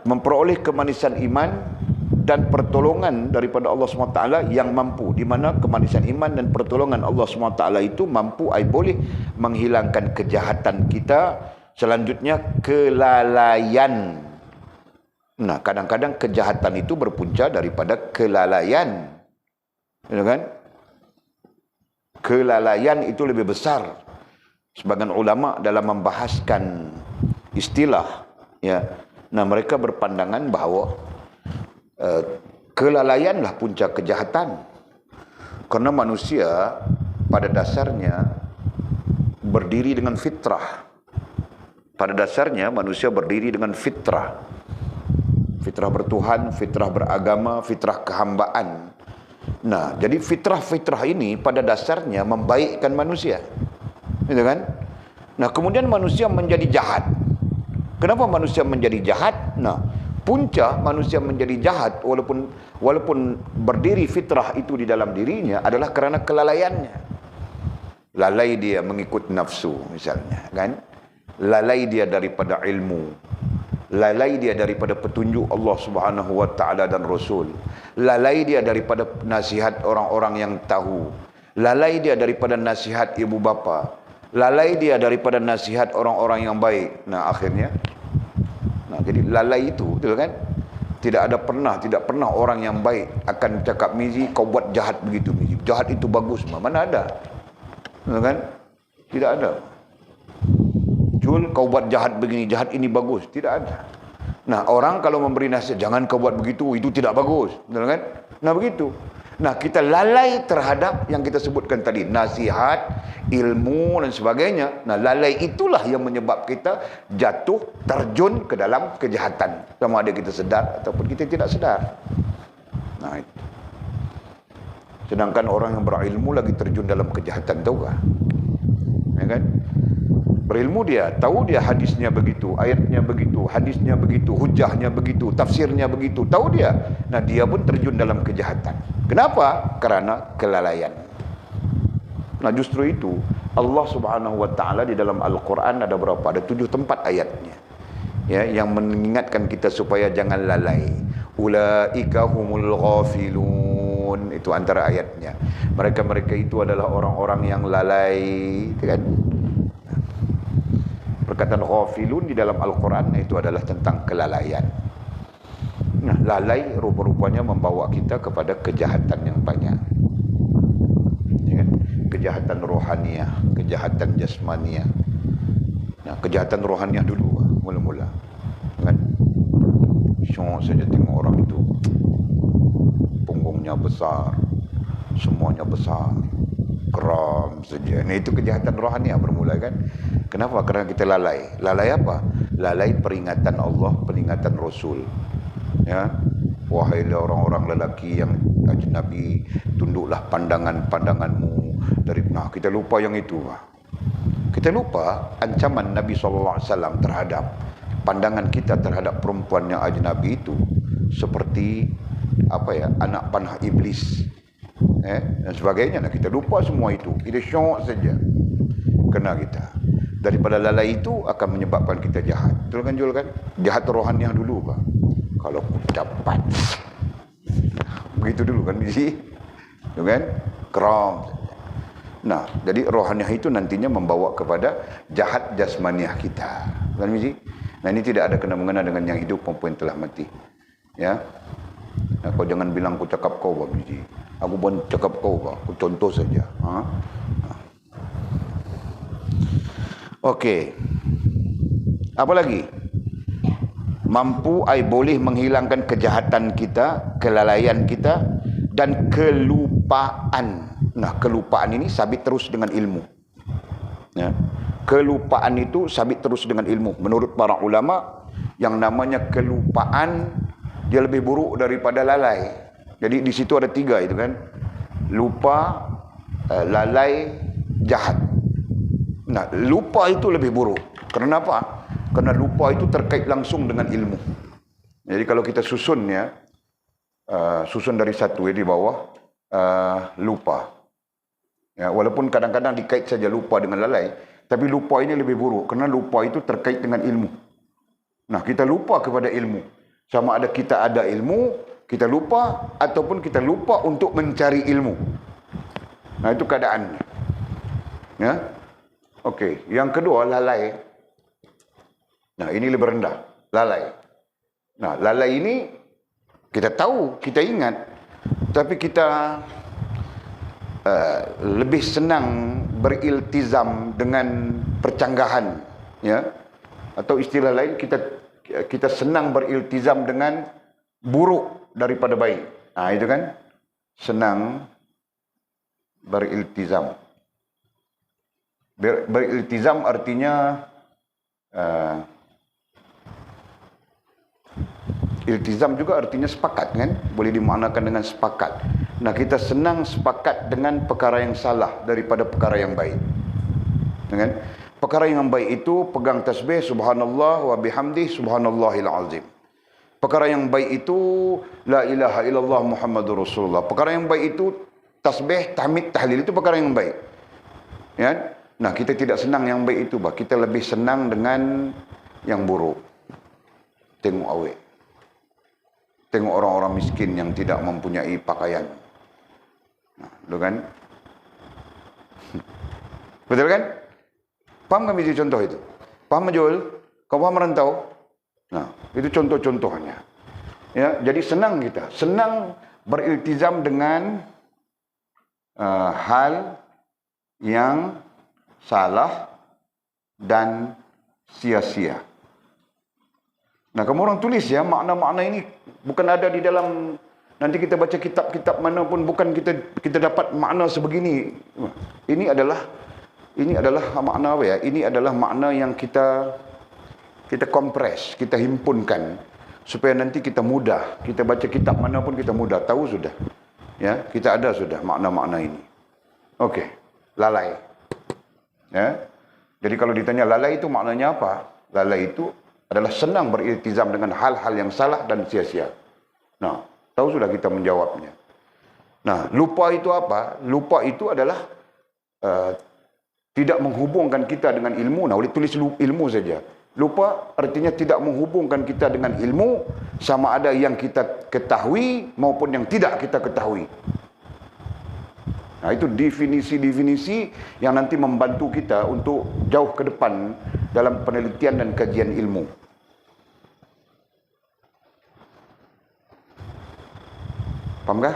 memperoleh kemanisan iman dan pertolongan daripada Allah SWT yang mampu, di mana kemanisan iman dan pertolongan Allah SWT itu mampu, boleh menghilangkan kejahatan kita. Selanjutnya kelalaian. Nah, kadang-kadang kejahatan itu berpunca daripada kelalaian, ya kan? Kelalaian itu lebih besar. Sebagian ulama dalam membahaskan istilah, ya, nah mereka berpandangan bahawa kelalaianlah puncak kejahatan. Karena manusia pada dasarnya berdiri dengan fitrah. Pada dasarnya manusia berdiri dengan fitrah. Fitrah bertuhan, fitrah beragama, fitrah kehambaan. Nah, jadi fitrah-fitrah ini pada dasarnya membaikkan manusia. Gitu kan? Nah, kemudian manusia menjadi jahat. Kenapa manusia menjadi jahat? Nah, punca manusia menjadi jahat walaupun berdiri fitrah itu di dalam dirinya adalah kerana kelalaiannya. Lalai dia mengikut nafsu misalnya, kan? Lalai dia daripada ilmu. Lalai dia daripada petunjuk Allah Subhanahu wa taala dan Rasul. Lalai dia daripada nasihat orang-orang yang tahu. Lalai dia daripada nasihat ibu bapa. Lalai dia daripada nasihat orang-orang yang baik. Nah, akhirnya jadi lalai itu, betul kan? Tidak pernah orang yang baik akan cakap, Mizi, kau buat jahat begitu, Mizi. Jahat itu bagus, mana ada? Betul kan? Tidak ada. Jul, kau buat jahat begini, jahat ini bagus. Tidak ada. Nah, orang kalau memberi nasihat, jangan kau buat begitu, itu tidak bagus. Betul kan? Nah, begitu. Nah, kita lalai terhadap yang kita sebutkan tadi, nasihat, ilmu dan sebagainya. Nah, lalai itulah yang menyebab kita jatuh, terjun ke dalam kejahatan. Sama ada kita sedar ataupun kita tidak sedar. Nah, itu. Sedangkan orang yang berilmu lagi terjun dalam kejahatan, tahu tak? Ya kan? Berilmu dia, tahu dia hadisnya begitu, ayatnya begitu, hadisnya begitu, hujahnya begitu, tafsirnya begitu, tahu dia. Nah, dia pun terjun dalam kejahatan. Kenapa? Kerana kelalaian. Nah, justru itu Allah Subhanahu wa taala di dalam Al-Quran ada berapa? Ada 7 tempat ayatnya. Ya, yang mengingatkan kita supaya jangan lalai. Ulaika humul ghafilun. Itu antara ayatnya. Mereka-mereka itu adalah orang-orang yang lalai, kan? Perkataan ghafilun di dalam Al-Quran itu adalah tentang kelalaian. Nah, lalai rupa-rupanya membawa kita kepada kejahatan yang banyak. Ya kan? Kejahatan rohaniah, kejahatan jasmaniah. Nah, kejahatan rohaniah dulu mula-mula. Kan? Syok saja tengok orang itu. Punggungnya besar, semuanya besar. Keram saja. Nah, itu kejahatan rohaniah bermula, kan? Kenapa? Kerana kita lalai. Lalai apa? Lalai peringatan Allah, peringatan Rasul. Ya. Wahai orang-orang lelaki yang ajnabi, tunduklah pandangan-pandanganmu dari. Nah, kita lupa yang itu. Kita lupa ancaman Nabi SAW terhadap pandangan kita terhadap perempuan yang ajnabi itu seperti anak panah iblis. Dan sebagainya. Nah, kita lupa semua itu. Kita syok saja. Kena kita. Daripada lalai itu akan menyebabkan kita jahat. Betul kan, Jul, kan? Jahat rohaniah dulu, Pak. Kalau aku dapat. Begitu dulu kan, Mizi? Betul kan? Keram. Nah, jadi rohaniah itu nantinya membawa kepada jahat jasmaniah kita. Kan, Mizi? Nah, ini tidak ada kena-mengena dengan yang hidup maupun yang telah mati. Ya. Nah, kau jangan bilang aku cakap kau, Pak Mizi. Aku pun cakap kau, Pak. Aku contoh saja. Okey. Apa lagi? Mampu boleh menghilangkan kejahatan kita, kelalaian kita dan kelupaan. Nah, kelupaan ini sabit terus dengan ilmu. Ya. Kelupaan itu sabit terus dengan ilmu. Menurut para ulama, yang namanya kelupaan dia lebih buruk daripada lalai. Jadi di situ ada 3 itu kan. Lupa, lalai, jahat. Nah, lupa itu lebih buruk. Kerana apa? Kerana lupa itu terkait langsung dengan ilmu. Jadi kalau kita susun ya, susun dari 1 di bawah, lupa. Ya, walaupun kadang-kadang dikait saja lupa dengan lalai, tapi lupa ini lebih buruk. Kerana lupa itu terkait dengan ilmu. Nah, kita lupa kepada ilmu. Sama ada kita ada ilmu, kita lupa, ataupun kita lupa untuk mencari ilmu. Nah, itu keadaannya. Ya. Okey, yang kedua lalai. Nah, ini lebih rendah, lalai. Nah, lalai ini kita tahu, kita ingat, tapi kita lebih senang beriltizam dengan percanggahan, ya. Atau istilah lain kita senang beriltizam dengan buruk daripada baik. Nah, itu kan senang beriltizam. Beriltizam artinya Iltizam juga artinya sepakat kan? Boleh dimaknakan dengan sepakat. Nah, kita senang sepakat dengan perkara yang salah daripada perkara yang baik. Kan? Perkara yang baik itu pegang tasbih subhanallah wa bihamdi subhanallahil azim. Perkara yang baik itu la ilaha illallah Muhammadur Rasulullah. Perkara yang baik itu tasbih, tahmid, tahlil, itu perkara yang baik. Ya? Nah, kita tidak senang yang baik itu, bah. Kita lebih senang dengan yang buruk. Tengok awet. Tengok orang-orang miskin yang tidak mempunyai pakaian. Nah, betul kan? Betul kan? Paham kami di contoh itu? Paham Majul? Kau paham merantau? Nah, itu contoh-contohnya. Ya, jadi senang kita. Senang beriltizam dengan hal yang salah dan sia-sia. Nah, kamu orang tulis ya, makna-makna ini bukan ada di dalam, nanti kita baca kitab-kitab mana pun bukan kita dapat makna sebegini. Ini adalah makna apa ya? Ini adalah makna yang kita kompres, kita himpunkan supaya nanti kita mudah. Kita baca kitab mana pun kita mudah tahu sudah. Ya, kita ada sudah makna-makna ini. Okey, lalai. Ya. Jadi kalau ditanya lalai itu maknanya apa? Lalai itu adalah senang beriltizam dengan hal-hal yang salah dan sia-sia. Nah, tahu sudah kita menjawabnya. Nah, lupa itu apa? Lupa itu adalah tidak menghubungkan kita dengan ilmu. Nah, boleh tulis ilmu saja. Lupa artinya tidak menghubungkan kita dengan ilmu, sama ada yang kita ketahui maupun yang tidak kita ketahui. Nah, itu definisi-definisi yang nanti membantu kita untuk jauh ke depan dalam penelitian dan kajian ilmu. Fahamkah?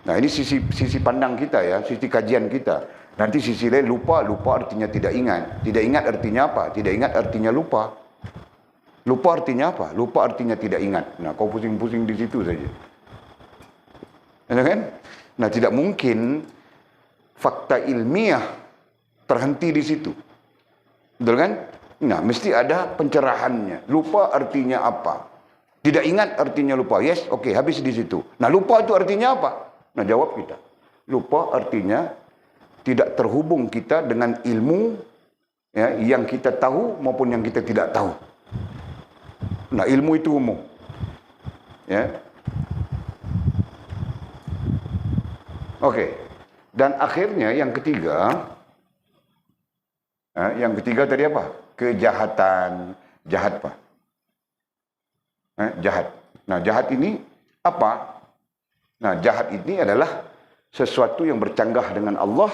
Nah, ini sisi pandang kita ya, sisi kajian kita. Nanti sisi lain lupa artinya tidak ingat. Tidak ingat artinya apa? Tidak ingat artinya lupa. Lupa artinya apa? Lupa artinya tidak ingat. Nah, kau pusing-pusing di situ saja. Ya kan? Nah, tidak mungkin fakta ilmiah terhenti di situ. Betul kan? Nah, mesti ada pencerahannya. Lupa artinya apa? Tidak ingat artinya lupa. Yes, okey, habis di situ. Nah, lupa itu artinya apa? Nah, jawab kita. Lupa artinya tidak terhubung kita dengan ilmu ya, yang kita tahu maupun yang kita tidak tahu. Nah, ilmu itu umum. Ya. Okey. Dan akhirnya yang ketiga, tadi apa? Kejahatan. Jahat, Pak. Jahat. Nah, jahat ini apa? Nah, jahat ini adalah sesuatu yang bercanggah dengan Allah,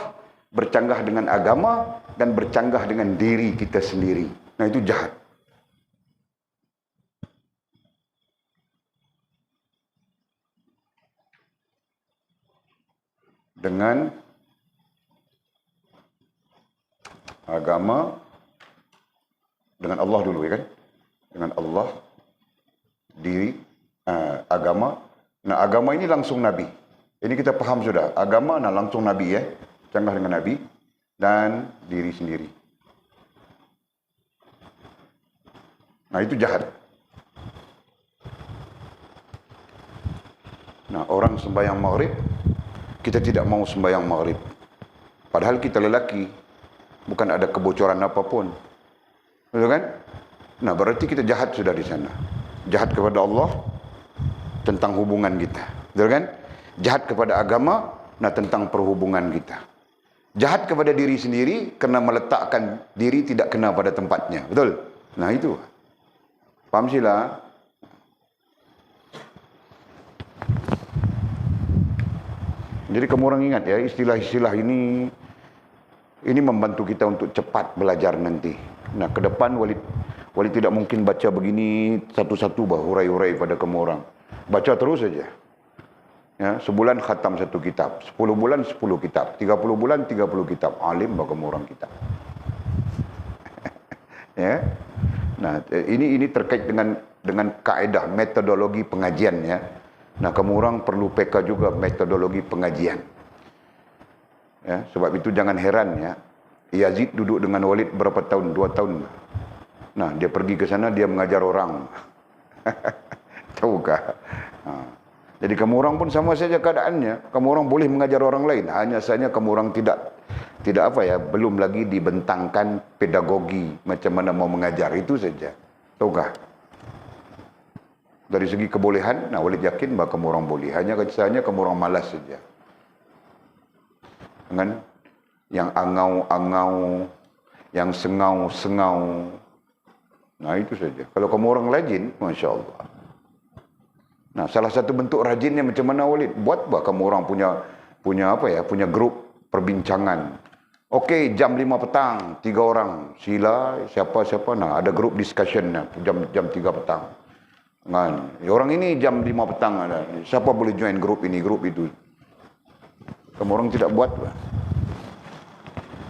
bercanggah dengan agama, dan bercanggah dengan diri kita sendiri. Nah, itu jahat. Dengan agama, dengan Allah dulu ya kan? Dengan Allah, diri, agama. Nah, agama ini langsung Nabi. Ini kita paham sudah. Agama nah langsung Nabi ya. Canggah dengan Nabi dan diri sendiri. Nah, itu jahat. Nah, orang sembahyang maghrib, kita tidak mau sembahyang maghrib. Padahal kita lelaki, bukan ada kebocoran apapun. Betul kan? Nah, berarti kita jahat sudah di sana. Jahat kepada Allah tentang hubungan kita. Betul kan? Jahat kepada agama, nah tentang perhubungan kita. Jahat kepada diri sendiri kerana meletakkan diri tidak kena pada tempatnya. Betul? Nah, itu. Faham sila? Jadi kamu orang ingat ya, istilah-istilah ini membantu kita untuk cepat belajar nanti. Nah, ke depan wali tidak mungkin baca begini satu-satu hurai-hurai pada kamu orang. Baca terus saja. Ya, sebulan khatam satu kitab, 10 bulan 10 kitab, 30 bulan 30 kitab. Alim kamu orang kita. Ya. Nah, ini terkait dengan kaedah metodologi pengajian ya. Nah, kamu orang perlu peka juga metodologi pengajian. Ya, sebab itu jangan heran ya. Yazid duduk dengan Walid berapa tahun? 2 tahun. Nah, dia pergi ke sana, dia mengajar orang. Tahukah? Jadi kamu orang pun sama saja keadaannya. Kamu orang boleh mengajar orang lain. Hanya saja kamu orang tidak belum lagi dibentangkan pedagogi macam mana mau mengajar. Itu saja. Tahukah? Dari segi kebolehan, Walid yakin bahawa kamu orang boleh. Hanya kamu orang malas saja. Dengan yang angau-angau, yang sengau-sengau. Nah, itu saja. Kalau kamu orang rajin, Masya Allah. Nah, salah satu bentuk rajinnya macam mana, Walid? Buat kamu orang punya grup perbincangan. Okey, jam 5 petang, 3 orang. Sila, siapa-siapa. Nah, ada grup discussion jam 3 petang. Kan? Orang ini jam 5 petang ada. Siapa boleh join grup ini, grup itu. Kamu orang tidak buat.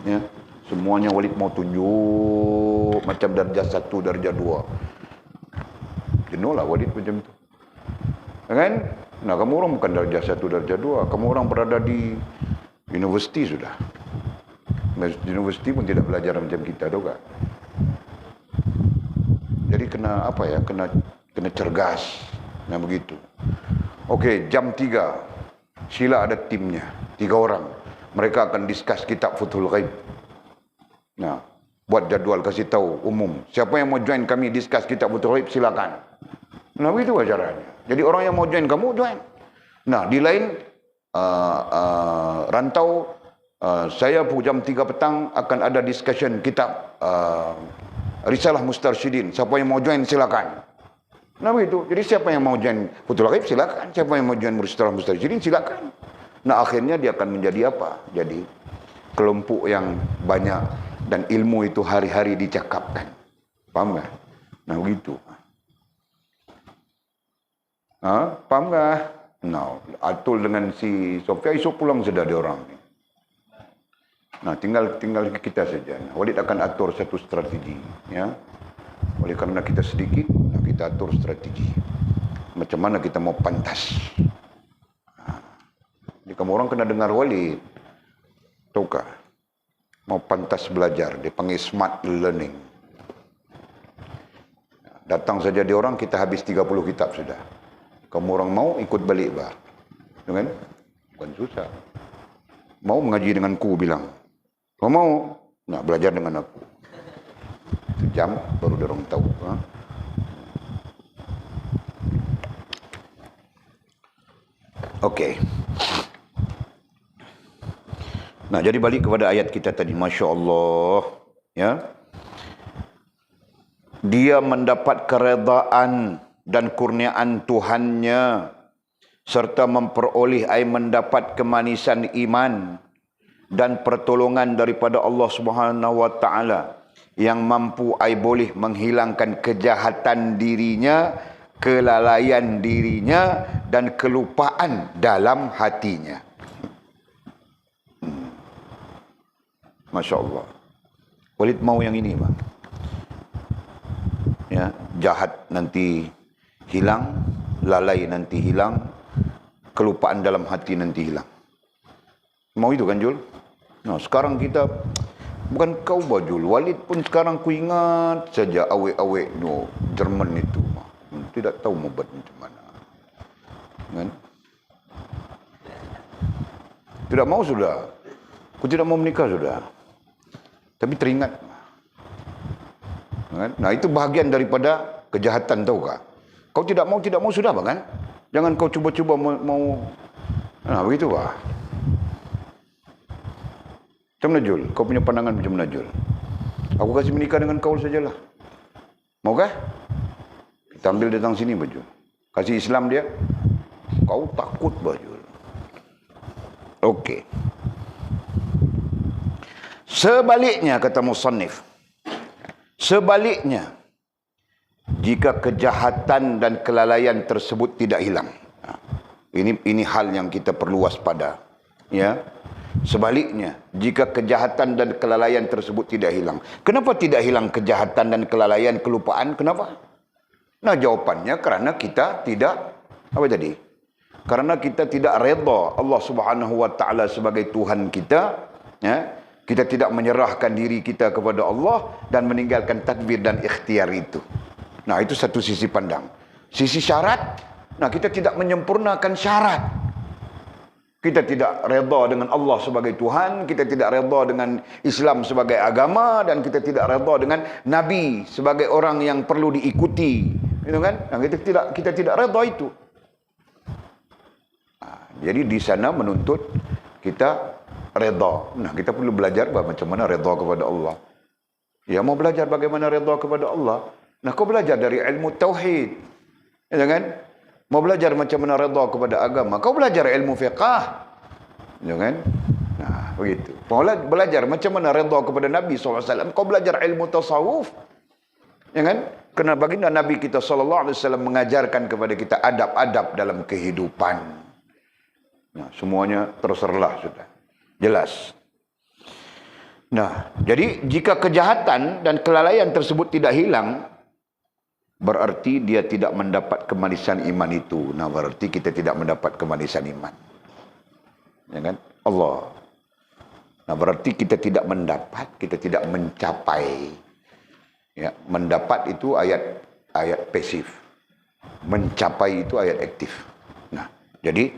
Ya. Semuanya Walid mau tunjuk macam darjah 1, darjah 2. Jenuh lah Walid macam tu. Kan? Nah, kamu orang bukan darjah 1, darjah 2. Kamu orang berada di universiti sudah. Universiti pun tidak belajar macam kita, tahu tak? Jadi kena kena cergas. Nah, begitu. Okey, jam 3. Sila ada timnya, 3 orang. Mereka akan discuss kitab Futhul Ghaib. Nah, buat jadual, kasih tahu umum. Siapa yang mau join kami discuss kitab Futhul Ghaib, silakan. Nah, begitu caranya. Jadi orang yang mau join kamu, join. Nah, di lain rantau, saya jam 3 petang akan ada discussion kitab Risalah Mustarsyidin. Siapa yang mau join, silakan. Nah, begitu. Jadi siapa yang mau join Futhul Ghaib, silakan. Siapa yang mau join Risalah Mustarsyidin, silakan. Nah, akhirnya dia akan menjadi apa? Jadi kelompok yang banyak dan ilmu itu hari-hari dicakapkan. Faham tak? Nah, begitu. Faham tak? Nah, Atul dengan si Sofia esok pulang sudah ada orang ni. Nah, tinggal kita saja. Walid akan atur satu strategi, ya. Oleh kerana kita sedikit, kita atur strategi. Macam mana kita mau pantas. Jadi kamu orang kena dengar Walid. Tahukah? Mau pantas belajar, dipanggil smart learning. Datang saja dia orang, kita habis 30 kitab sudah. Kamu orang mau ikut balik bah. Kan? Bukan susah. Mau mengaji denganku bilang. Kau mau nak belajar dengan aku. Sejam baru dia orang tahu. Okey. Nah, jadi balik kepada ayat kita tadi. Masya Allah. Ya. Dia mendapat keredaan dan kurniaan Tuhannya serta memperoleh mendapat kemanisan iman dan pertolongan daripada Allah Subhanahu wa taala yang mampu boleh menghilangkan kejahatan dirinya, kelalaian dirinya dan kelupaan dalam hatinya. Masya Allah. Walid mau yang ini, bang. Ya, jahat nanti hilang, lalai nanti hilang, kelupaan dalam hati nanti hilang. Mau itu kan, Jul? Nah, sekarang kita, bukan kau Bajul, Walid pun sekarang ku ingat saja awek-awek no Jerman itu. Tidak tahu mau buat macam mana. Kan? Tidak mau sudah. Ku tidak mau menikah sudah. Tapi teringat. Kan? Nah, itu bahagian daripada kejahatan, tahu kah? Kau tidak mau sudah, bang, kan? Jangan kau cuba-cuba mau. Nah, begitu bah. Macam mana, Jul? Kau punya pandangan macam mana, Jul? Aku kasih menikah dengan kau sajalah. Maukah? Kita ambil datang sini, Bajul. Kasih Islam dia. Kau takut, Bajul. Okey. Sebaliknya, kata musannif. Sebaliknya, jika kejahatan dan kelalaian tersebut tidak hilang. Ini hal yang kita perlu waspada. Ya. Sebaliknya, jika kejahatan dan kelalaian tersebut tidak hilang. Kenapa tidak hilang kejahatan dan kelalaian, kelupaan? Kenapa? Nah, jawapannya kerana kita tidak, apa tadi? Karena kita tidak redha Allah Subhanahu wa taala sebagai Tuhan kita, ya. Kita tidak menyerahkan diri kita kepada Allah dan meninggalkan tadbir dan ikhtiar itu. Nah, itu satu sisi pandang. Sisi syarat, nah kita tidak menyempurnakan syarat. Kita tidak redha dengan Allah sebagai Tuhan, kita tidak redha dengan Islam sebagai agama, dan kita tidak redha dengan Nabi sebagai orang yang perlu diikuti. Gitu kan? Nah, kita tidak redha itu. Nah, jadi di sana menuntut kita redha. Nah, kita perlu belajar macam mana redha kepada Allah. Ya, mau belajar bagaimana redha kepada Allah. Nah, kau belajar dari ilmu tauhid. Ya kan? Mau belajar macam mana redha kepada agama, kau belajar ilmu fiqah. Ya kan? Nah, begitu. Mau belajar macam mana redha kepada Nabi SAW, kau belajar ilmu tasawuf. Ya kan? Kerana baginda Nabi kita SAW mengajarkan kepada kita adab-adab dalam kehidupan. Nah, semuanya terserlah sudah. Jelas. Nah, jadi jika kejahatan dan kelalaian tersebut tidak hilang, berarti dia tidak mendapat kemanisan iman itu. Nah, berarti kita tidak mendapat kemanisan iman. Ya kan? Allah. Nah, berarti kita tidak mendapat, kita tidak mencapai. Ya, mendapat itu ayat pasif. Mencapai itu ayat aktif. Nah, jadi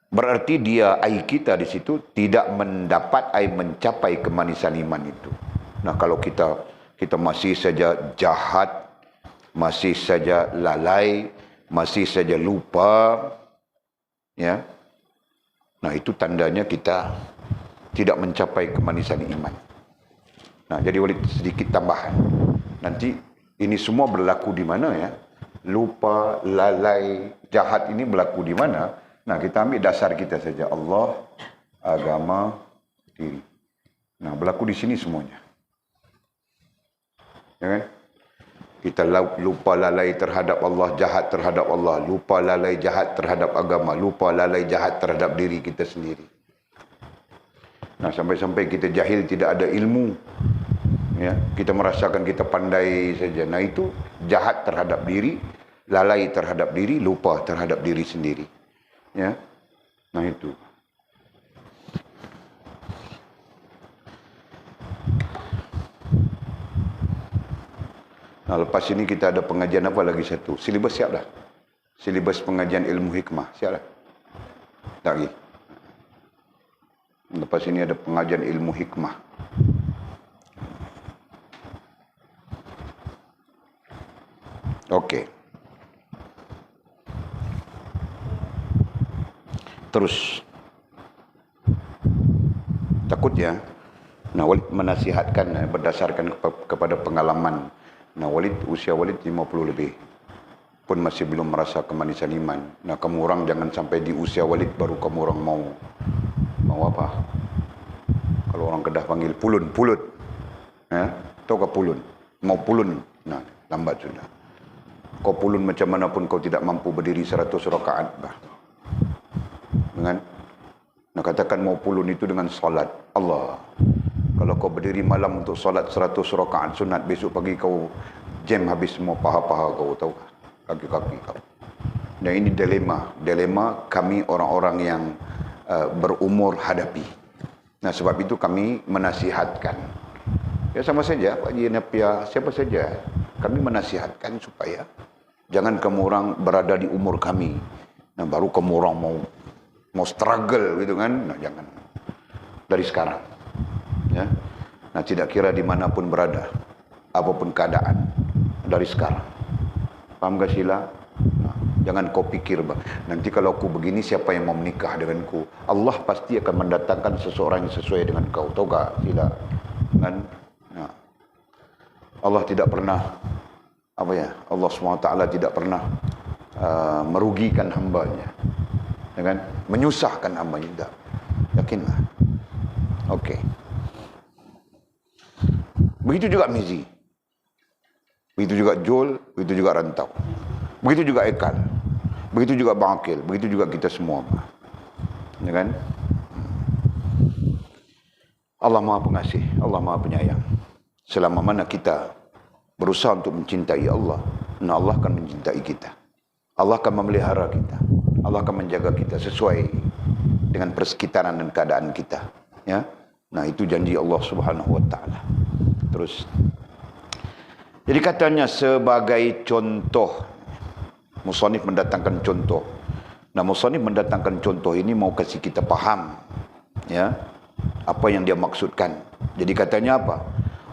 berarti dia kita di situ tidak mendapat mencapai kemanisan iman itu. Nah, kalau kita masih saja jahat, masih saja lalai, masih saja lupa, ya. Nah, itu tandanya kita tidak mencapai kemanisan iman. Nah, jadi Walid sedikit tambahan. Nanti ini semua berlaku di mana ya? Lupa, lalai, jahat ini berlaku di mana? Nah, kita ambil dasar kita saja, Allah, agama, diri. Nah, berlaku di sini semuanya. Ya kan? Kita lupa lalai terhadap Allah, jahat terhadap Allah. Lupa lalai jahat terhadap agama. Lupa lalai jahat terhadap diri kita sendiri. Nah, sampai-sampai kita jahil, tidak ada ilmu. Ya, kita merasakan kita pandai saja. Nah, itu jahat terhadap diri, lalai terhadap diri, lupa terhadap diri sendiri. Ya, nah itu. Nah, lepas ini kita ada pengajian apa lagi satu? Silibus siap dah. Silibus pengajian ilmu hikmah siap dah. Tak lagi. Lepas ini ada pengajian ilmu hikmah. Okey. Terus. Takutnya, nah, Walid menasihatkan berdasarkan kepada pengalaman. Nah, usia Walid 50 lebih. Pun masih belum merasa kemanisan iman. Nah, kamu orang jangan sampai di usia Walid baru kamu orang mau apa? Kalau orang Kedah panggil pulut. Ya, tahu ke pulun? Mau pulun. Nah, lambat sudah. Kau pulun macam mana pun kau tidak mampu berdiri 100 rakaat. Dengan nah, katakan mau pulun itu dengan solat. Allah. Kalau kau berdiri malam untuk solat 100 rakaat sunat, besok pagi kau jam habis semua paha-paha kau, tahu kaki-kaki kau. Dan ini dilema kami orang-orang yang berumur hadapi. Nah, sebab itu kami menasihatkan. Ya, sama saja Pak Haji Napia, siapa saja. Kami menasihatkan supaya jangan kamu orang berada di umur kami. Nah, baru kamu orang mau struggle gitu kan. Nah, jangan. Dari sekarang. Ya. Nah, tidak kira dimanapun berada, apapun keadaan, dari sekarang. Paham gak Sila? Nah, jangan kau pikir, nanti kalau aku begini siapa yang mau menikah denganku? Allah pasti akan mendatangkan seseorang yang sesuai dengan kau. Tahu gak Sila? Kan? Nah, Allah tidak pernah, Allah SWT tidak pernah merugikan hambanya. Ya kan? Menyusahkan hambanya. Tidak. Yakinlah. Okey. Begitu juga Mizi. Begitu juga Jol, begitu juga Rantau. Begitu juga Ekal. Begitu juga Bang Akil, begitu juga kita semua. Ya kan? Allah Maha Pengasih, Allah Maha Penyayang. Selama mana kita berusaha untuk mencintai Allah, nah Allah akan mencintai kita. Allah akan memelihara kita. Allah akan menjaga kita sesuai dengan persekitaran dan keadaan kita. Ya. Nah, itu janji Allah Subhanahu wa taala. Terus, jadi katanya sebagai contoh, musannif mendatangkan contoh. Nah, musannif mendatangkan contoh ini mau kasih kita faham, ya, apa yang dia maksudkan. Jadi katanya apa?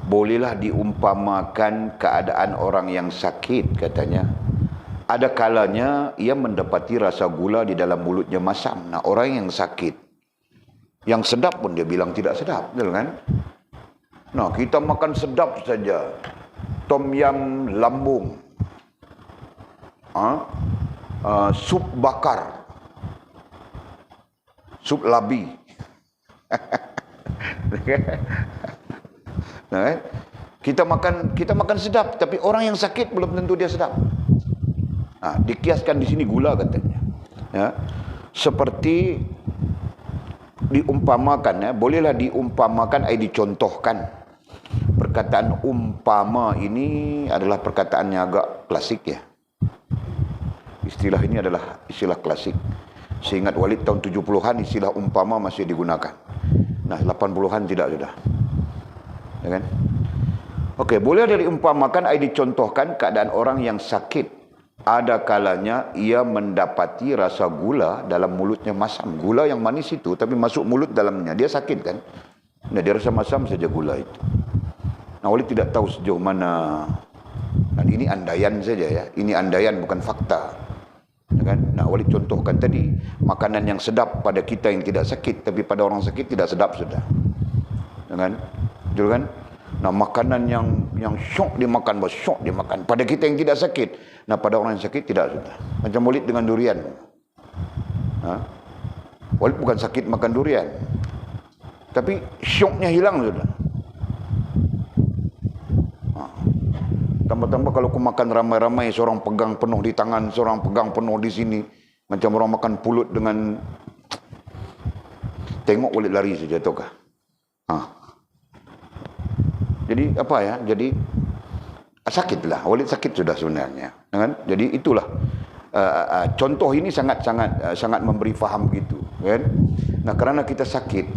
Bolehlah diumpamakan keadaan orang yang sakit, katanya. Ada kalanya ia mendapati rasa gula di dalam mulutnya masam. Nah, orang yang sakit, yang sedap pun dia bilang tidak sedap, betul kan? Nah, kita makan sedap saja. Tom yam lambung, sup bakar, sup labi. Nah, kita makan sedap, tapi orang yang sakit belum tentu dia sedap. Nah, dikiaskan di sini gula, katanya. Ya, seperti diumpamakan, ya, bolehlah diumpamakan, dicontohkan. Perkataan umpama ini adalah perkataan yang agak klasik, ya. Istilah ini adalah istilah klasik. Seingat Walid tahun 70-an istilah umpama masih digunakan. Nah, 80-an tidak sudah. Ya kan? Okey, boleh diumpamakan, dicontohkan keadaan orang yang sakit. Ada kalanya ia mendapati rasa gula dalam mulutnya masam. Gula yang manis itu, tapi masuk mulut dalamnya. Dia sakit kan? Nah, dia rasa masam saja gula itu. Nah, Walid tidak tahu sejauh mana. Dan ini andaian saja, ya. Ini andaian, bukan fakta. Ya kan? Nah, Walid contohkan tadi, makanan yang sedap pada kita yang tidak sakit, tapi pada orang sakit tidak sedap sudah. Ya kan? Betul kan? Nah, makanan yang syok dimakan, syok dimakan. Pada kita yang tidak sakit. Nah, pada orang yang sakit tidak sudah. Macam Walid dengan durian. Walid bukan sakit makan durian, tapi syoknya hilang sudah. Tambah-tambah kalau aku makan ramai-ramai, seorang pegang penuh di tangan, seorang pegang penuh di sini. Macam orang makan pulut dengan... Tengok Walid lari saja, tahukah? Jadi apa ya? Jadi sakitlah. Walid sakit sudah sebenarnya. Kan? Jadi itulah. Contoh ini sangat memberi faham gitu. Kan? Nah, kerana kita sakit,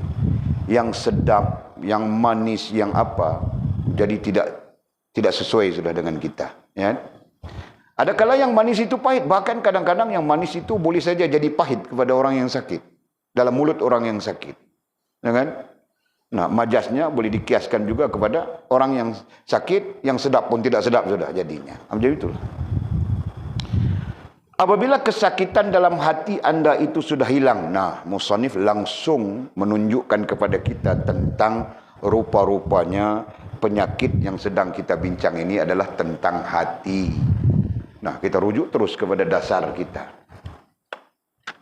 yang sedap, yang manis, yang apa, jadi tidak sesuai sudah dengan kita. Ya? Ada kala yang manis itu pahit. Bahkan kadang-kadang yang manis itu boleh saja jadi pahit kepada orang yang sakit. Dalam mulut orang yang sakit. Ya kan? Nah, majasnya boleh dikiaskan juga kepada orang yang sakit, yang sedap pun tidak sedap sudah jadinya. Jadi itulah. Apabila kesakitan dalam hati anda itu sudah hilang. Nah, musannif langsung menunjukkan kepada kita tentang rupa-rupanya penyakit yang sedang kita bincang ini adalah tentang hati. Nah, kita rujuk terus kepada dasar kita.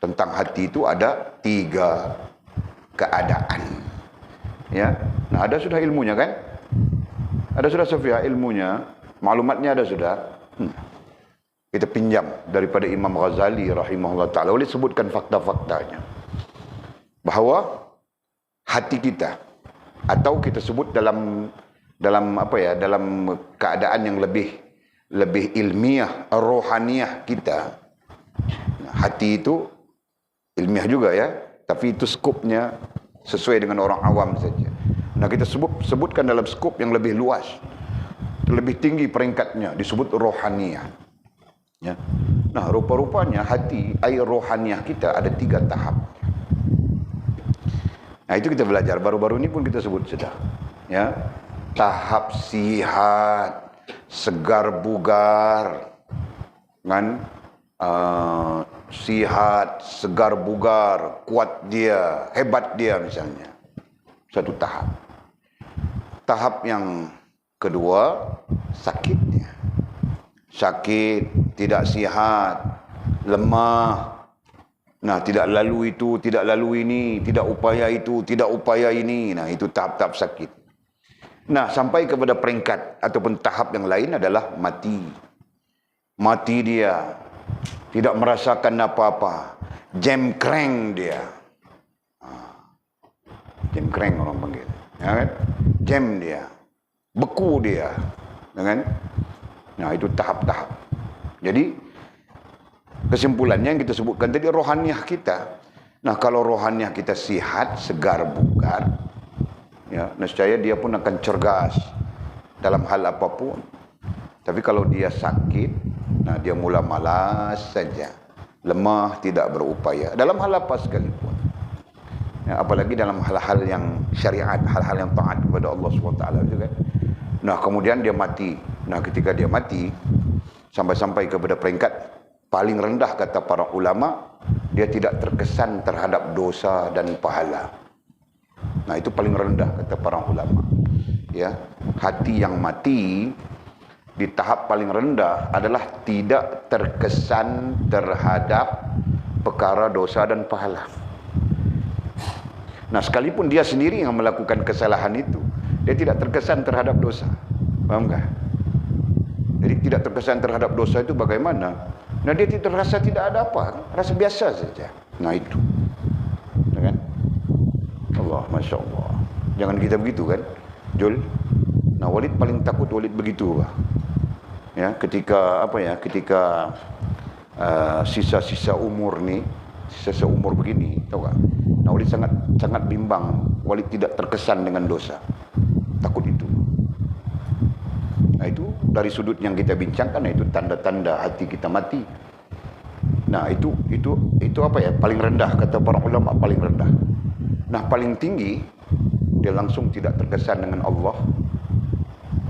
Tentang hati itu ada 3 keadaan. Ya, nah ada sudah ilmunya kan? Ada sudah Sofia ilmunya, maklumatnya ada sudah. Kita pinjam daripada Imam Ghazali rahimahullah ta'ala. Boleh sebutkan fakta-faktanya. Bahawa hati kita, atau kita sebut dalam apa ya, dalam keadaan yang lebih ilmiah, rohaniah kita. Nah, hati itu ilmiah juga ya, tapi itu skopnya sesuai dengan orang awam saja. Nah, kita sebutkan dalam skop yang lebih luas, lebih tinggi peringkatnya, disebut rohaniah. Ya. Nah, rupa-rupanya hati, air rohaniah kita ada 3 tahap. Nah, itu kita belajar baru-baru ini pun kita sebut sudah. Ya, tahap sihat, segar bugar, kan? Sihat, segar bugar, kuat dia, hebat dia misalnya. Satu tahap. Tahap yang kedua, sakitnya. Sakit, tidak sihat, lemah. Nah, tidak lalu itu, tidak lalu ini, tidak upaya itu, tidak upaya ini. Nah, itu tahap-tahap sakit. Nah, sampai kepada peringkat ataupun tahap yang lain adalah mati. Mati dia. Tidak merasakan apa-apa. Jemkreng dia. Jemkreng orang panggil. Ya kan? Jam dia. Beku dia. Ya kan? Nah, itu tahap-tahap. Jadi, kesimpulannya yang kita sebutkan tadi, rohaniah kita. Nah, kalau rohaniah kita sihat, segar, bugar, Ya, nescaya dia pun akan cergas dalam hal apapun. Tapi kalau dia sakit, nah dia mula malas saja, lemah, tidak berupaya dalam hal apa sekalipun. Ya, apalagi dalam hal-hal yang syariat, hal-hal yang taat kepada Allah SWT juga. Nah, kemudian dia mati. Nah, ketika dia mati, sampai-sampai kepada peringkat paling rendah kata para ulama, dia tidak terkesan terhadap dosa dan pahala. Nah, itu paling rendah kata para ulama. Ya, hati yang mati di tahap paling rendah adalah tidak terkesan terhadap perkara dosa dan pahala. Nah, sekalipun dia sendiri yang melakukan kesalahan itu, dia tidak terkesan terhadap dosa. Fahamkah? Jadi tidak terkesan terhadap dosa itu bagaimana? Nah, dia tidak rasa tidak ada apa, rasa biasa saja. Nah, itu. Kan? Allah, Masya Allah. Jangan kita begitu kan, Jul? Nah, Walid paling takut Walid begitu, Pak. Ya, ketika ketika sisa-sisa umur ni, sisa umur begini, tahu tak? Nah, Walid sangat bimbang. Walid tidak terkesan dengan dosa. Takut itu. Nah, itu dari sudut yang kita bincangkan, itu tanda-tanda hati kita mati. Nah, itu apa ya? Paling rendah kata para ulama, paling rendah. Nah, paling tinggi dia langsung tidak terkesan dengan Allah,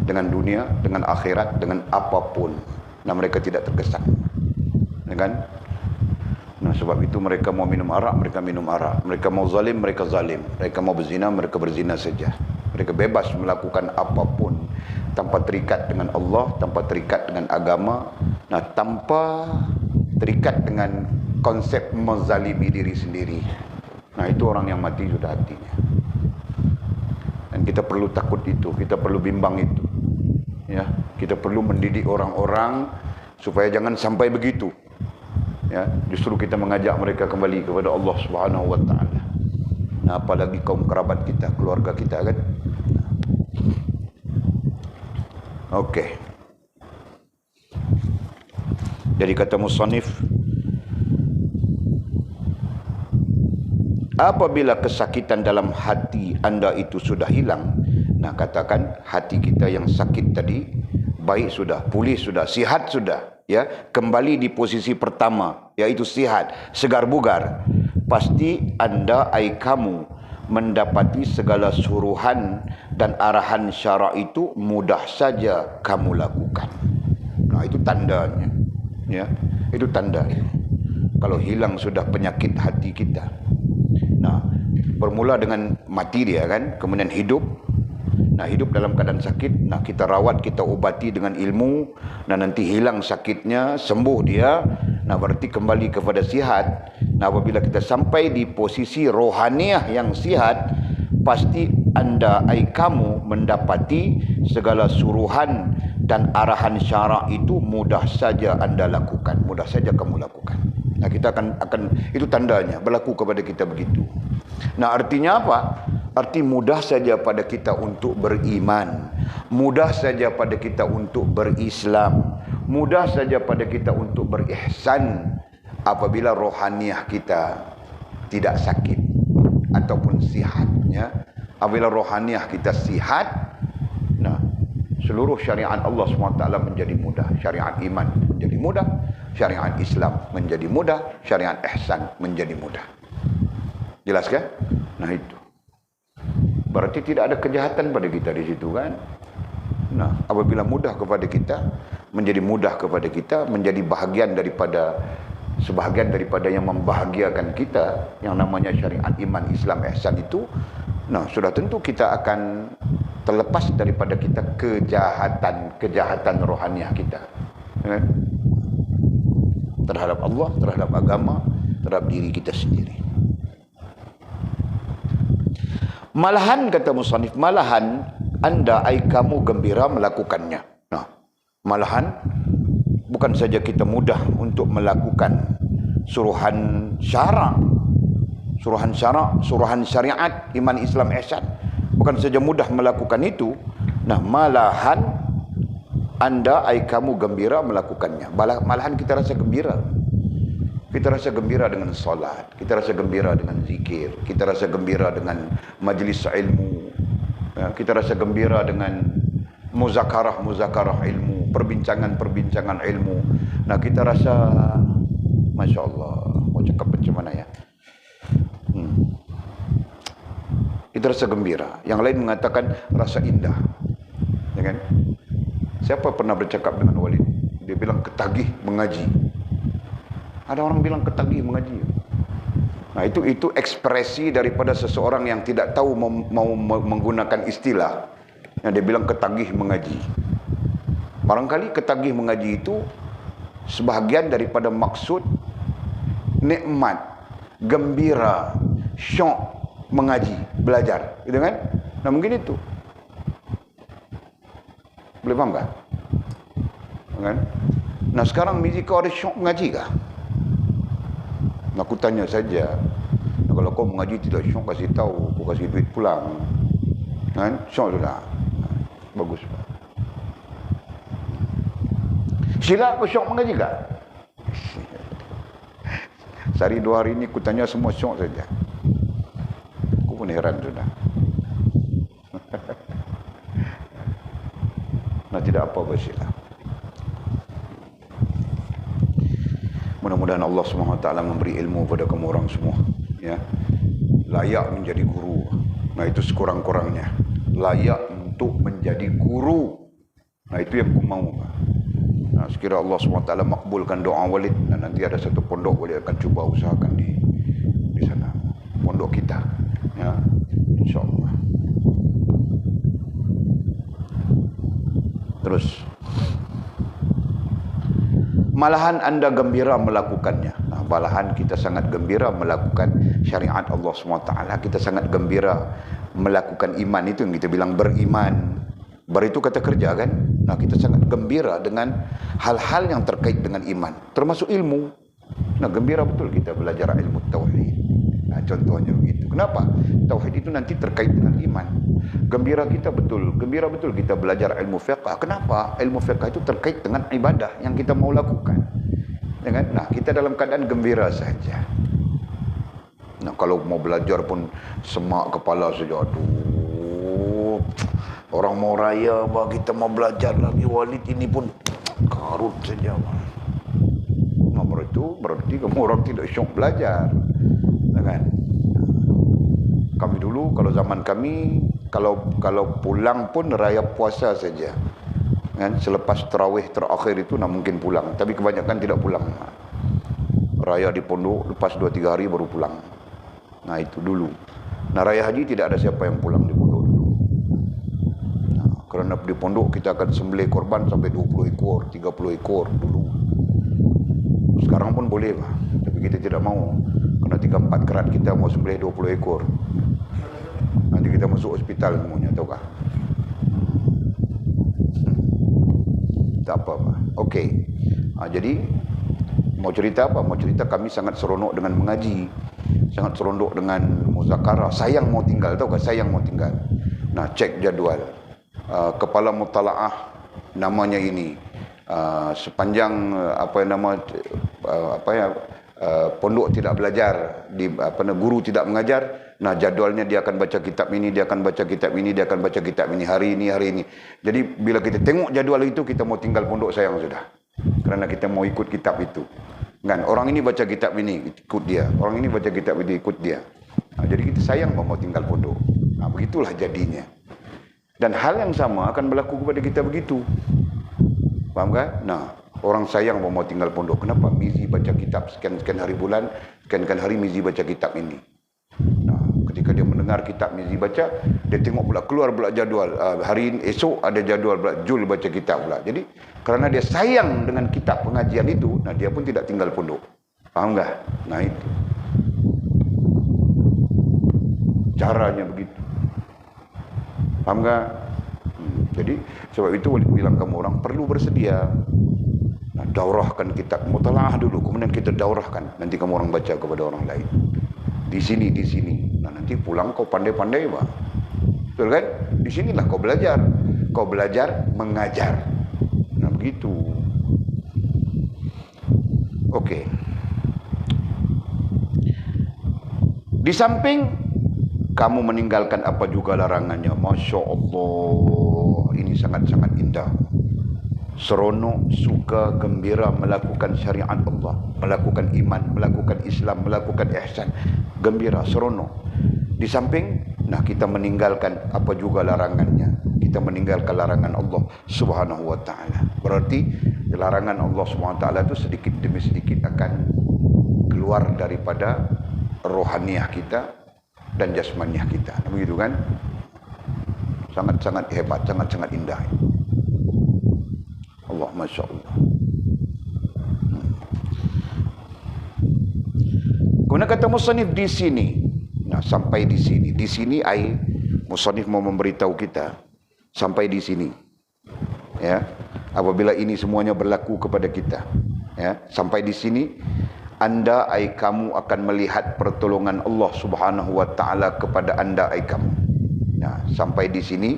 dengan dunia, dengan akhirat, dengan apapun. Nah, mereka tidak terkesan. Ya kan? Nah, sebab itu mereka mau minum arak, mereka minum arak. Mereka mau zalim, mereka zalim. Mereka mau berzina, mereka berzina saja. Mereka bebas melakukan apapun tanpa terikat dengan Allah, tanpa terikat dengan agama, nah, tanpa terikat dengan konsep menzalimi diri sendiri. Nah, itu orang yang mati sudah hatinya. Dan kita perlu takut itu, kita perlu bimbang itu. Ya, kita perlu mendidik orang-orang supaya jangan sampai begitu. Ya, justru kita mengajak mereka kembali kepada Allah Subhanahu wa taala. Nah, apalagi kaum kerabat kita, keluarga kita kan. Okey. Jadi kata musannif, apabila kesakitan dalam hati anda itu sudah hilang, nah, katakan hati kita yang sakit tadi baik sudah, pulih sudah, sihat sudah, ya, kembali di posisi pertama, yaitu sihat, segar bugar, pasti anda kamu mendapati segala suruhan dan arahan syarak itu mudah saja kamu lakukan. Nah, itu tandanya, ya, itu tandanya. Kalau hilang sudah penyakit hati kita. Nah, bermula dengan mati dia kan, kemudian hidup. Nah, hidup dalam keadaan sakit, nah, kita rawat, kita obati dengan ilmu, nah, nanti hilang sakitnya, sembuh dia, nah, berarti kembali kepada sihat. Nah, apabila kita sampai di posisi rohaniah yang sihat, pasti anda kamu mendapati segala suruhan dan arahan syarak itu mudah saja anda lakukan, mudah saja kamu lakukan. Nah, kita akan itu tandanya berlaku kepada kita begitu. Nah, artinya apa? Arti mudah saja pada kita untuk beriman, mudah saja pada kita untuk berislam, mudah saja pada kita untuk berihsan apabila rohaniah kita tidak sakit ataupun sihatnya. Apabila rohaniah kita sihat, nah, seluruh syariat Allah SWT menjadi mudah. Syariat iman menjadi mudah, syariat Islam menjadi mudah, syariat ihsan menjadi mudah. Jelas kan? Nah, itu berarti tidak ada kejahatan pada kita di situ kan. Nah, apabila mudah kepada kita, menjadi mudah kepada kita, menjadi bahagian daripada, sebahagian daripada yang membahagiakan kita, yang namanya syariat iman Islam ihsan itu, nah, sudah tentu kita akan terlepas daripada kita kejahatan rohaniah kita, kan? Terhadap Allah, terhadap agama, terhadap diri kita sendiri. Malahan kata musannif, malahan anda kamu gembira melakukannya. Nah, malahan bukan saja kita mudah untuk melakukan suruhan syarak, suruhan syariat iman Islam ihsan, bukan saja mudah melakukan itu. Nah, malahan anda kamu gembira melakukannya. Malahan kita rasa gembira. Kita rasa gembira dengan salat, kita rasa gembira dengan zikir, kita rasa gembira dengan majlis ilmu, Kita rasa gembira dengan muzakarah ilmu, perbincangan ilmu. Nah, kita rasa, Masya Allah, mau cakap macam mana ya? Kita rasa gembira. Yang lain mengatakan rasa indah. Ya kan? Siapa pernah bercakap dengan Walid? Dia bilang ketagih mengaji. Ada orang bilang ketagih mengaji. Nah, itu ekspresi daripada seseorang yang tidak tahu mau menggunakan istilah. Yang dia bilang ketagih mengaji. Barangkali ketagih mengaji itu sebahagian daripada maksud nikmat, gembira, syok mengaji, belajar, gitu kan? Nah, mungkin itu. Boleh faham tak? Kan? Nah, sekarang Mizi, kau ada syok mengaji kah? Aku tanya saja. Nah, kalau kau mengaji tidak syok, kasih tahu, aku kasih duit pulang. Kan? Syok sudah. Bagus. Sila kau syok mengaji kah? Sehari 2 hari ini aku tanya semua syok saja. Aku pun heran sudah. Nah, tidak apa bersila. Mudah-mudahan Allah SWT memberi ilmu kepada kamu orang semua, ya. Layak menjadi guru. Nah, itu sekurang-kurangnya. Layak untuk menjadi guru. Nah, itu yang aku mau. Nah, sekiranya Allah SWT makbulkan doa Walid, dan nanti ada satu pondok Walid akan cuba usahakan di sana. Pondok kita, ya. InsyaAllah. Terus, malahan anda gembira melakukannya. Nah, malahan kita sangat gembira melakukan syariat Allah SWT. Kita sangat gembira melakukan iman. Itu yang kita bilang beriman. Ber itu kata kerja kan. Nah, kita sangat gembira dengan hal-hal yang terkait dengan iman, termasuk ilmu. Nah, gembira betul kita belajar ilmu tauhid. Nah, contohnya begitu. Kenapa? Tauhid itu nanti terkait dengan iman. Gembira betul kita belajar ilmu fiqh. Kenapa? Ilmu fiqh itu terkait dengan ibadah yang kita mau lakukan. Ya kan? Nah, kita dalam keadaan gembira saja. Nah, kalau mau belajar pun semak kepala saja. Aduh, orang mau raya, kita mau belajar lagi. Walid ini pun karut saja. Nah, berarti kamu orang tidak syok belajar. Ya kan? Kami dulu, kalau zaman kami, kalau pulang pun raya puasa saja. Kan? Selepas tarawih terakhir itu nak mungkin pulang. Tapi kebanyakan tidak pulang. Raya di pondok, lepas 2-3 hari baru pulang. Nah, itu dulu. Nah, raya haji tidak ada siapa yang pulang di pondok dulu. Nah, kerana di pondok kita akan sembelih korban sampai 20 ekor, 30 ekor dulu. Sekarang pun boleh, Pak. Tapi kita tidak mau. Kerana 3-4 kerat kita mau sembelih 20 ekor. Nanti kita masuk hospital semuanya, tahukah? Tak apa, Pak. Okey. Jadi, mau cerita apa? Mau cerita kami sangat seronok dengan mengaji. Sangat seronok dengan muzakarah. Sayang mau tinggal, tahukah? Sayang mau tinggal. Nah, cek jadual. Kepala Mutalaah namanya ini. Sepanjang pondok tidak belajar, guru tidak mengajar. Nah, jadualnya dia akan baca kitab ini, dia akan baca kitab ini, dia akan baca kitab ini, hari ini. Jadi bila kita tengok jadual itu, kita mau tinggal pondok sayang sudah. Kerana kita mau ikut kitab itu. Kan, orang ini baca kitab ini, ikut dia. Orang ini baca kitab ini, ikut dia. Nah, jadi kita sayang mau tinggal pondok. Nah, begitulah jadinya. Dan hal yang sama akan berlaku kepada kita begitu. Faham kan? Nah, orang sayang mau tinggal pondok. Kenapa? Mizi baca kitab sekian-sekian hari bulan, sekian-sekian hari Mizi baca kitab ini. Nah, ketika dia mendengar kitab Mizi baca, dia tengok pula, keluar pula jadual. Hari esok ada jadual pula, Jul baca kitab pula. Jadi, kerana dia sayang dengan kitab pengajian itu, nah dia pun tidak tinggal pondok. Faham tak? Nah, itu. Caranya begitu. Faham tak? Jadi, sebab itu Walid bilang kamu orang perlu bersedia. Nah, daurahkan kitab Mutalaah dulu, kemudian kita daurahkan. Nanti kamu orang baca kepada orang lain. Di sini. Nah, nanti pulang kau pandai-pandai, Pak. Betul kan? Di sinilah kau belajar. Kau belajar mengajar. Nah, begitu. Okey. Di samping kamu meninggalkan apa juga larangannya. Masya Allah, ini sangat-sangat indah. Seronok, suka, gembira melakukan syariat Allah, melakukan iman, melakukan Islam, melakukan ihsan. Gembira, seronok. Di samping, kita meninggalkan apa juga larangannya. Kita meninggalkan larangan Allah Subhanahu wa ta'ala. Berarti larangan Allah Subhanahu wa ta'ala itu sedikit demi sedikit akan keluar daripada rohaniah kita dan jasmaniah kita. Begitu kan? Sangat-sangat hebat, sangat-sangat indah. Allah, Masya Allah. Kemudian kata musannif di sini. Sampai di sini. Di sini musannif mau memberitahu kita sampai di sini. Ya. Apabila ini semuanya berlaku kepada kita, ya, sampai di sini anda kamu akan melihat pertolongan Allah Subhanahu wa taala kepada anda kamu. Nah, sampai di sini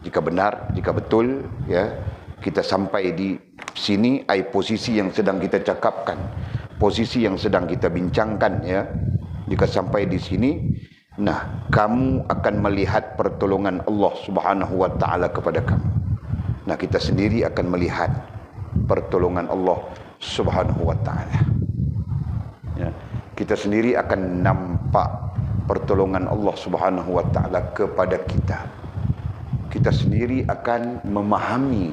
jika benar, jika betul, ya, kita sampai di sini posisi yang sedang kita cakapkan, posisi yang sedang kita bincangkan, ya. Jika sampai di sini, kamu akan melihat pertolongan Allah Subhanahu wa taala kepada kamu. Kita sendiri akan melihat pertolongan Allah Subhanahu wa taala. Ya, kita sendiri akan nampak pertolongan Allah Subhanahu wa taala kepada kita. Kita sendiri akan memahami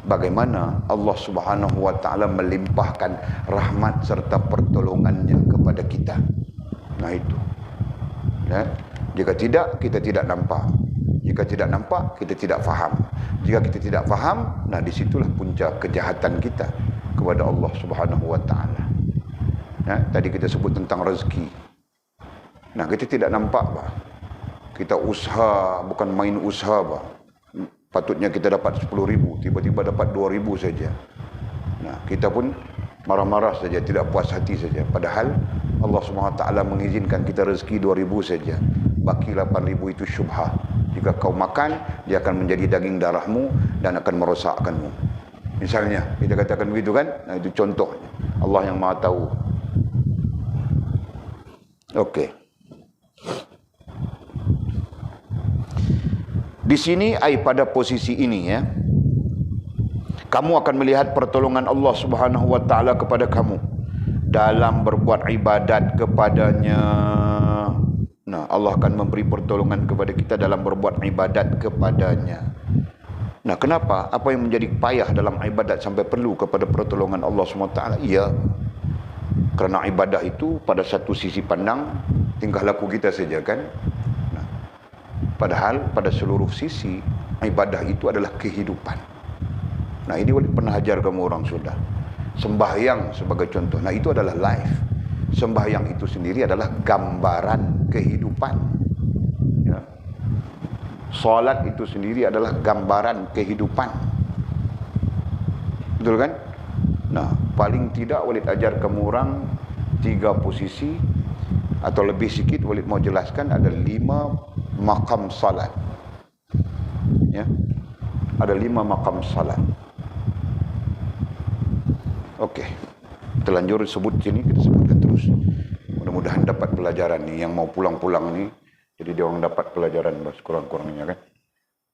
bagaimana Allah Subhanahu wa taala melimpahkan rahmat serta pertolongannya kepada kita. Itu. Ya. Jika tidak, kita tidak nampak. Jika tidak nampak, kita tidak faham. Jika kita tidak faham, disitulah puncak kejahatan kita kepada Allah Subhanahu wa taala. Ya, tadi kita sebut tentang rezeki. Kita tidak nampak, bah. Kita usaha, bukan main usaha, bah. Patutnya kita dapat 10,000, tiba-tiba dapat 2,000 saja. Kita pun marah-marah saja, tidak puas hati saja. Padahal Allah SWT mengizinkan kita rezeki 2,000 saja. Baki 8,000 itu syubhah. Jika kau makan, dia akan menjadi daging darahmu dan akan merosakkanmu. Misalnya, kita katakan begitu kan? Itu contohnya. Allah yang Maha tahu. Okey. Di sini pada posisi ini, ya, kamu akan melihat pertolongan Allah Subhanahu wa taala kepada kamu dalam berbuat ibadat kepadanya. Allah akan memberi pertolongan kepada kita dalam berbuat ibadat kepadanya. Kenapa? Apa yang menjadi payah dalam ibadat sampai perlu kepada pertolongan Allah SWT? Ya, kerana ibadah itu pada satu sisi pandang tingkah laku kita saja kan. Padahal pada seluruh sisi ibadah itu adalah kehidupan. Ini Walid pernah ajar kamu orang sudah. Sembahyang sebagai contoh. Itu adalah life. Sembahyang itu sendiri adalah gambaran kehidupan. Ya. Salat itu sendiri adalah gambaran kehidupan. Betul kan? Paling tidak Walid ajar kamu orang 3 posisi atau lebih sikit. Walid mau jelaskan ada 5 maqam salat. Ya. Ada 5 maqam salat. Okey. Kita lanjut sebut sini, kita sebutkan terus. Mudah-mudahan dapat pelajaran ni. Yang mau pulang-pulang ni, jadi dia orang dapat pelajaran sekurang-kurangnya kan.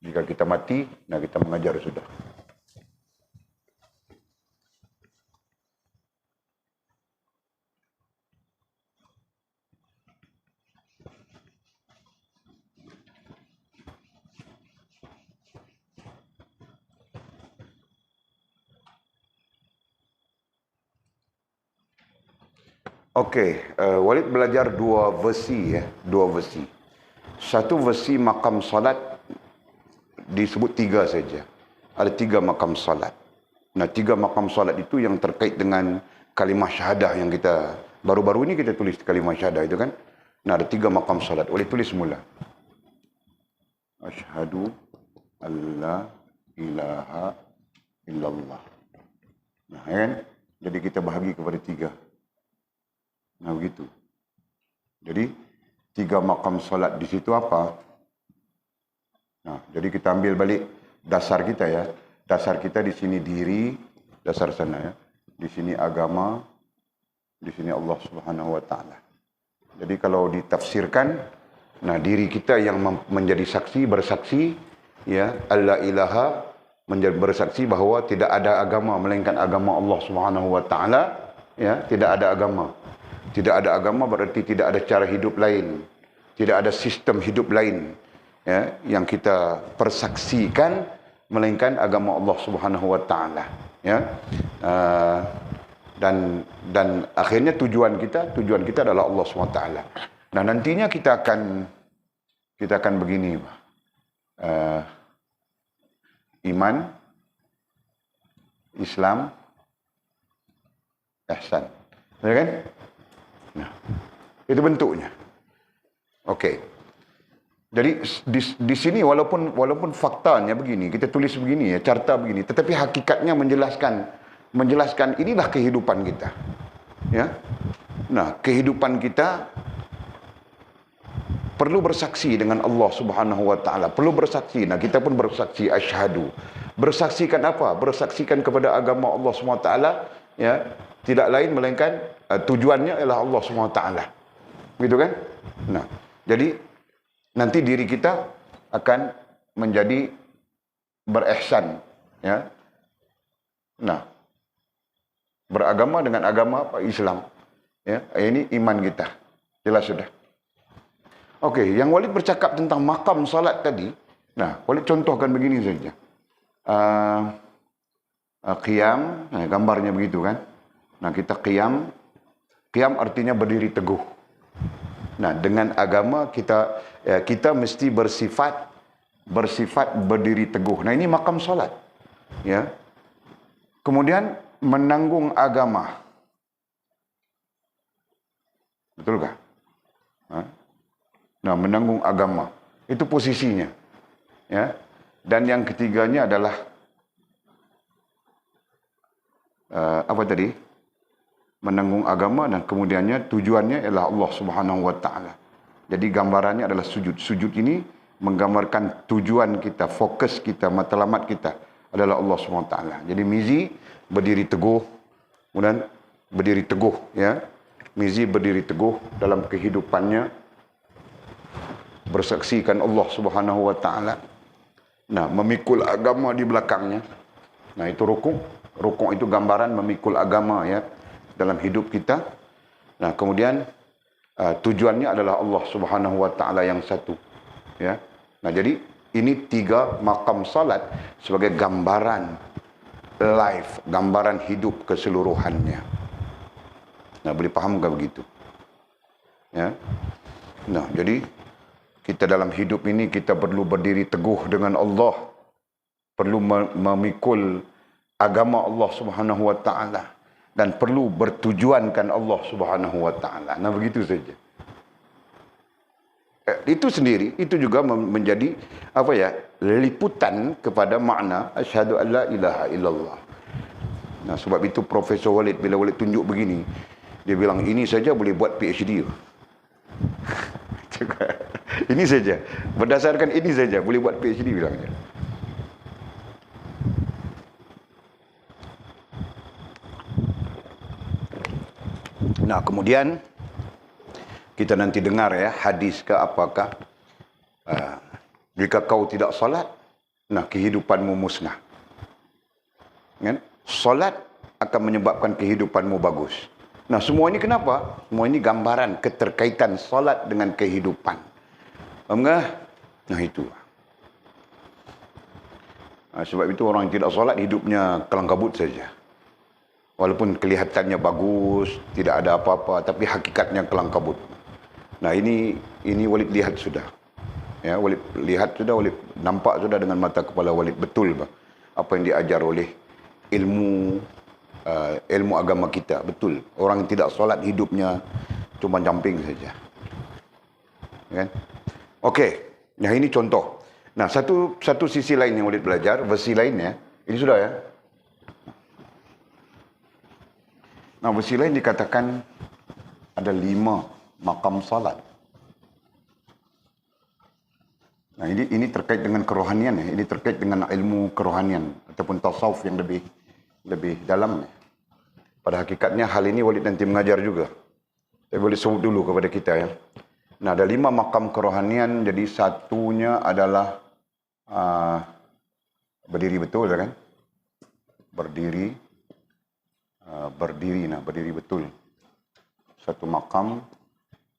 Jika kita mati, kita mengajar sudah. Okey, Walid belajar 2 versi, ya, 2 versi. Satu versi maqam salat disebut 3 saja. Ada 3 maqam salat. 3 maqam salat itu yang terkait dengan kalimah syahadah yang kita baru-baru ini kita tulis kalimah syahadah itu kan. Ada 3 maqam salat. Walid tulis semula. Asyhadu alla ilaha illallah. Kan? Jadi kita bahagi kepada 3. Begitu. Jadi 3 maqam salat di situ apa? Jadi kita ambil balik dasar kita, ya. Dasar kita di sini diri, dasar sana, ya. Di sini agama, di sini Allah Subhanahu wa taala. Jadi kalau ditafsirkan, Nah, diri kita yang menjadi saksi, bersaksi, ya, alla ilaha, menjadi bersaksi bahawa tidak ada agama melainkan agama Allah Subhanahu wa taala, ya, tidak ada agama. Tidak ada agama berarti tidak ada cara hidup lain. Tidak ada sistem hidup lain, ya, yang kita persaksikan melainkan agama Allah Subhanahu wa taala, ya. Dan akhirnya tujuan kita adalah Allah Subhanahu wa taala. Nah, nantinya kita akan begini, iman, Islam, ihsan. Ya kan? Nah, itu bentuknya. Okey. Jadi di sini walaupun faktanya begini, kita tulis begini ya, carta begini, tetapi hakikatnya menjelaskan inilah kehidupan kita. Ya. Nah, kehidupan kita perlu bersaksi dengan Allah Subhanahu wa taala, perlu bersaksi. Nah, kita pun bersaksi asyhadu. Bersaksikan apa? Bersaksikan kepada agama Allah Subhanahu wa taala, ya, tidak lain melainkan tujuannya ialah Allah Subhanahu wa taala. Gitu kan? Nah, jadi nanti diri kita akan menjadi berihsan, ya. Nah, beragama dengan agama apa? Islam. Ya, ini iman kita. Jelas sudah. Okey, yang Walid bercakap tentang makam salat tadi. Nah, Walid contohkan begini saja. Qiyam, nah, gambarnya begitu kan. Nah, kita qiyam artinya berdiri teguh. Nah, dengan agama kita mesti bersifat berdiri teguh. Nah, ini makam salat. Ya. Kemudian menanggung agama. Betulkah? Nah, menanggung agama. Itu posisinya. Ya. Dan yang ketiganya adalah apa tadi? Menanggung agama, dan kemudiannya tujuannya ialah Allah Subhanahu wa taala. Jadi gambarannya adalah sujud. Sujud ini menggambarkan tujuan kita, fokus kita, matlamat kita adalah Allah Subhanahu wa taala. Jadi Mizi berdiri teguh, kemudian berdiri teguh, ya. Mizi berdiri teguh dalam kehidupannya, bersaksikan Allah Subhanahu wa taala. Nah, memikul agama di belakangnya. Nah, itu rukuk. Rukuk itu gambaran memikul agama, ya, dalam hidup kita. Nah, kemudian tujuannya adalah Allah Subhanahu wa taala yang satu, ya. Nah, jadi ini 3 makam salat sebagai gambaran life, gambaran hidup keseluruhannya. Nah, boleh faham ke begitu? Ya. Nah, jadi kita dalam hidup ini kita perlu berdiri teguh dengan Allah, perlu memikul agama Allah Subhanahu wa taala, dan perlu bertujuankan Allah Subhanahu wa taala. Nah, begitu saja. Itu sendiri, itu juga menjadi apa ya? Liputan kepada makna asyhadu alla ilaha illallah. Nah, sebab itu Profesor Walid bila Walid tunjuk begini, dia bilang ini saja boleh buat PhD. Ini saja, berdasarkan ini saja boleh buat PhD bilangnya. Nah, kemudian kita nanti dengar ya, hadis ke apakah, jika kau tidak salat, nah kehidupanmu musnah. Kan? Salat akan menyebabkan kehidupanmu bagus. Nah, semua ini kenapa? Semua ini gambaran keterkaitan salat dengan kehidupan. Faham tak? Nah, itu. Sebab itu orang yang tidak salat hidupnya kelang kabut saja. Walaupun kelihatannya bagus, tidak ada apa-apa, tapi hakikatnya kelang kabut. Nah, ini Walid lihat sudah. Ya, Walid lihat sudah, Walid nampak sudah dengan mata kepala Walid betul apa yang diajar oleh ilmu agama kita, betul. Orang yang tidak solat hidupnya cuma jumping saja. Kan? Okey, nah ini contoh. Nah, satu sisi lain yang Walid belajar, versi lainnya, ini sudah ya. Nah, versi lain dikatakan ada 5 makam salat. Nah, ini terkait dengan kerohanian ya. Ini terkait dengan ilmu kerohanian ataupun tasawuf yang lebih dalam ya. Pada hakikatnya hal ini Walid nanti mengajar juga. Saya boleh sebut dulu kepada kita ya. Nah, ada 5 makam kerohanian. Jadi satunya adalah berdiri betul, kan? Berdiri betul. Satu makam.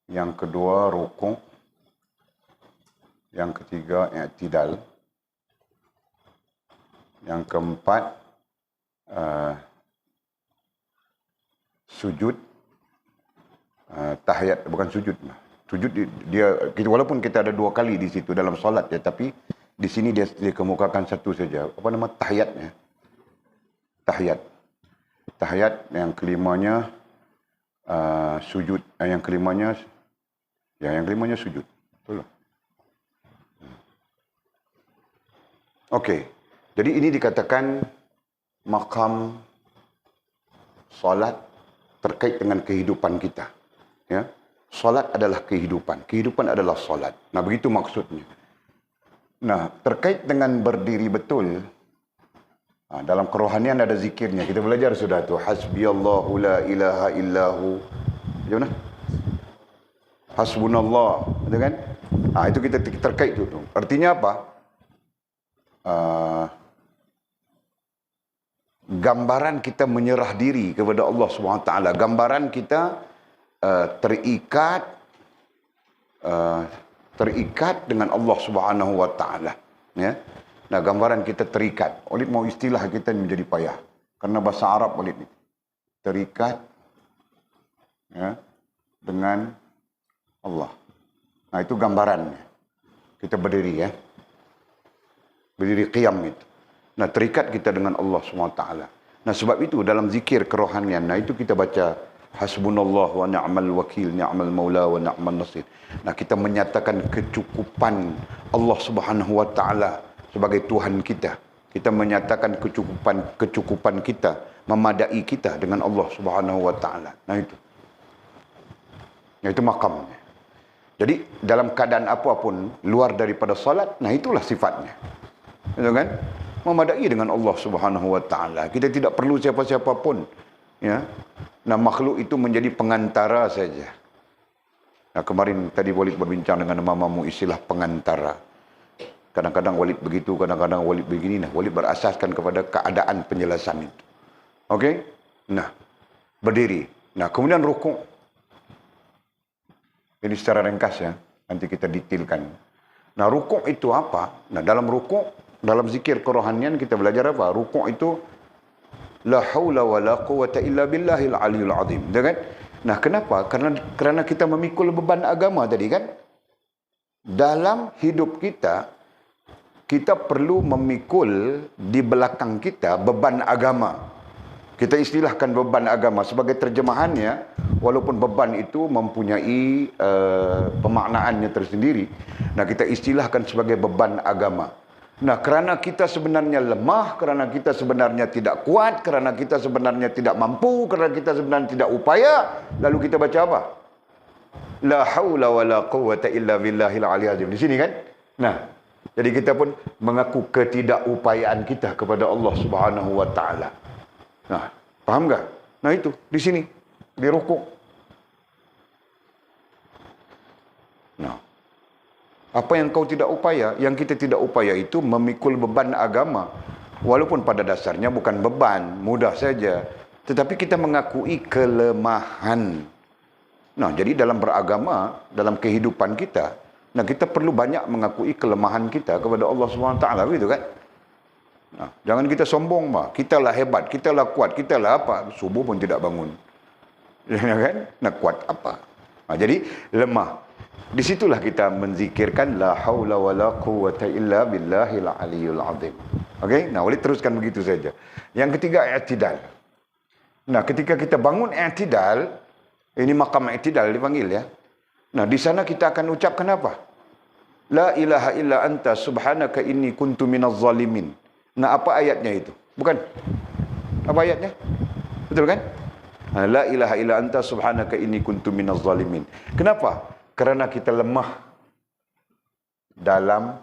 Yang kedua rukuk. Yang ketiga i'tidal. Yang keempat sujud. Tahiyat, bukan sujud. Sujud dia kita, walaupun kita ada 2 kali di situ dalam solat ya, tapi di sini dia kemukakan satu saja. Apa nama tahiyatnya? Tahiyat yang kelimanya sujud. Yang kelimanya sujud. Betul lah. Okey. Jadi ini dikatakan makam solat terkait dengan kehidupan kita. Ya. Solat adalah kehidupan. Kehidupan adalah solat. Nah, begitu maksudnya. Nah, terkait dengan berdiri betul, dalam kerohanian ada zikirnya. Kita belajar sudah tu. Hasbiyallahu la ilaha illahu. Macam mana? Hasbunallah. Betul kan? Itu kita terkait tu. Artinya apa? Gambaran kita menyerah diri kepada Allah SWT. Gambaran kita terikat dengan Allah Subhanahu Wa Taala. Ya. Nah, gambaran kita terikat. Walid mau istilah kita menjadi payah. Karena bahasa Arab Walid terikat ya, dengan Allah. Nah, itu gambarannya. Kita berdiri ya. Berdiri qiyam itu. Nah, terikat kita dengan Allah SWT. Nah, sebab itu dalam zikir kerohanian, nah itu kita baca hasbunallah wa ni'mal wakil, ni'mal maula wa ni'mal nasir. Nah, kita menyatakan kecukupan Allah Subhanahu wa taala sebagai Tuhan kita. Kita menyatakan kecukupan kita, memadai kita dengan Allah Subhanahu wa taala. Nah, itu. Nah, itu makamnya. Jadi, dalam keadaan apapun luar daripada salat, nah itulah sifatnya. Betul kan? Memadai dengan Allah Subhanahu wa taala. Kita tidak perlu siapa-siapa pun. Ya. Nah, makhluk itu menjadi pengantara saja. Nah, kemarin tadi Walid berbincang dengan mamamu istilah pengantara. Kadang-kadang Walid begitu, kadang-kadang Walid begini. Nah, Walid berasaskan kepada keadaan penjelasan itu. Okey? Nah, berdiri. Nah, kemudian rukuk. Ini secara ringkas ya. Nanti kita detailkan. Nah, rukuk itu apa? Nah, dalam rukuk, dalam zikir kerohanian kita belajar apa? Rukuk itu la haula wala quwata illa billahil aliyul azim. Kan? Nah, kenapa? Kerana kita memikul beban agama tadi kan? Dalam hidup kita perlu memikul di belakang kita beban agama. Kita istilahkan beban agama sebagai terjemahannya, walaupun beban itu mempunyai pemaknaannya tersendiri. Nah, kita istilahkan sebagai beban agama. Nah, kerana kita sebenarnya lemah, kerana kita sebenarnya tidak kuat, kerana kita sebenarnya tidak mampu, kerana kita sebenarnya tidak upaya, lalu kita baca apa? La haula wala quwata illa billahil aliyil azim. Di sini kan? Nah, jadi kita pun mengaku ketidakupayaan kita kepada Allah Subhanahu wa taala. Nah, paham tak? Nah, itu di sini, di rukuk. Nah, apa yang kau tidak upaya? Yang kita tidak upaya itu memikul beban agama. Walaupun pada dasarnya bukan beban, mudah saja. Tetapi kita mengakui kelemahan. Nah, jadi dalam beragama, dalam kehidupan kita, nah kita perlu banyak mengakui kelemahan kita kepada Allah SWT, begitu kan? Nah, jangan kita sombong, kita lah hebat, kita lah kuat, kita lah apa? Subuh pun tidak bangun. Ya kan? Nak kuat apa? Nah, jadi lemah. Disitulah kita menzikirkan la haula wala quwata illa billahil aliyul azim. Okey? Nah, boleh teruskan begitu saja. Yang ketiga, i'tidal. Nah, ketika kita bangun i'tidal, ini makam i'tidal dipanggil ya. Nah, di sana kita akan ucapkan apa? La ilaha illa anta subhanaka inni kuntu minaz zalimin. Nah, apa ayatnya itu? Bukan? Apa ayatnya? Betul kan? La ilaha illa anta subhanaka inni kuntu minaz zalimin. Kenapa? Kerana kita lemah dalam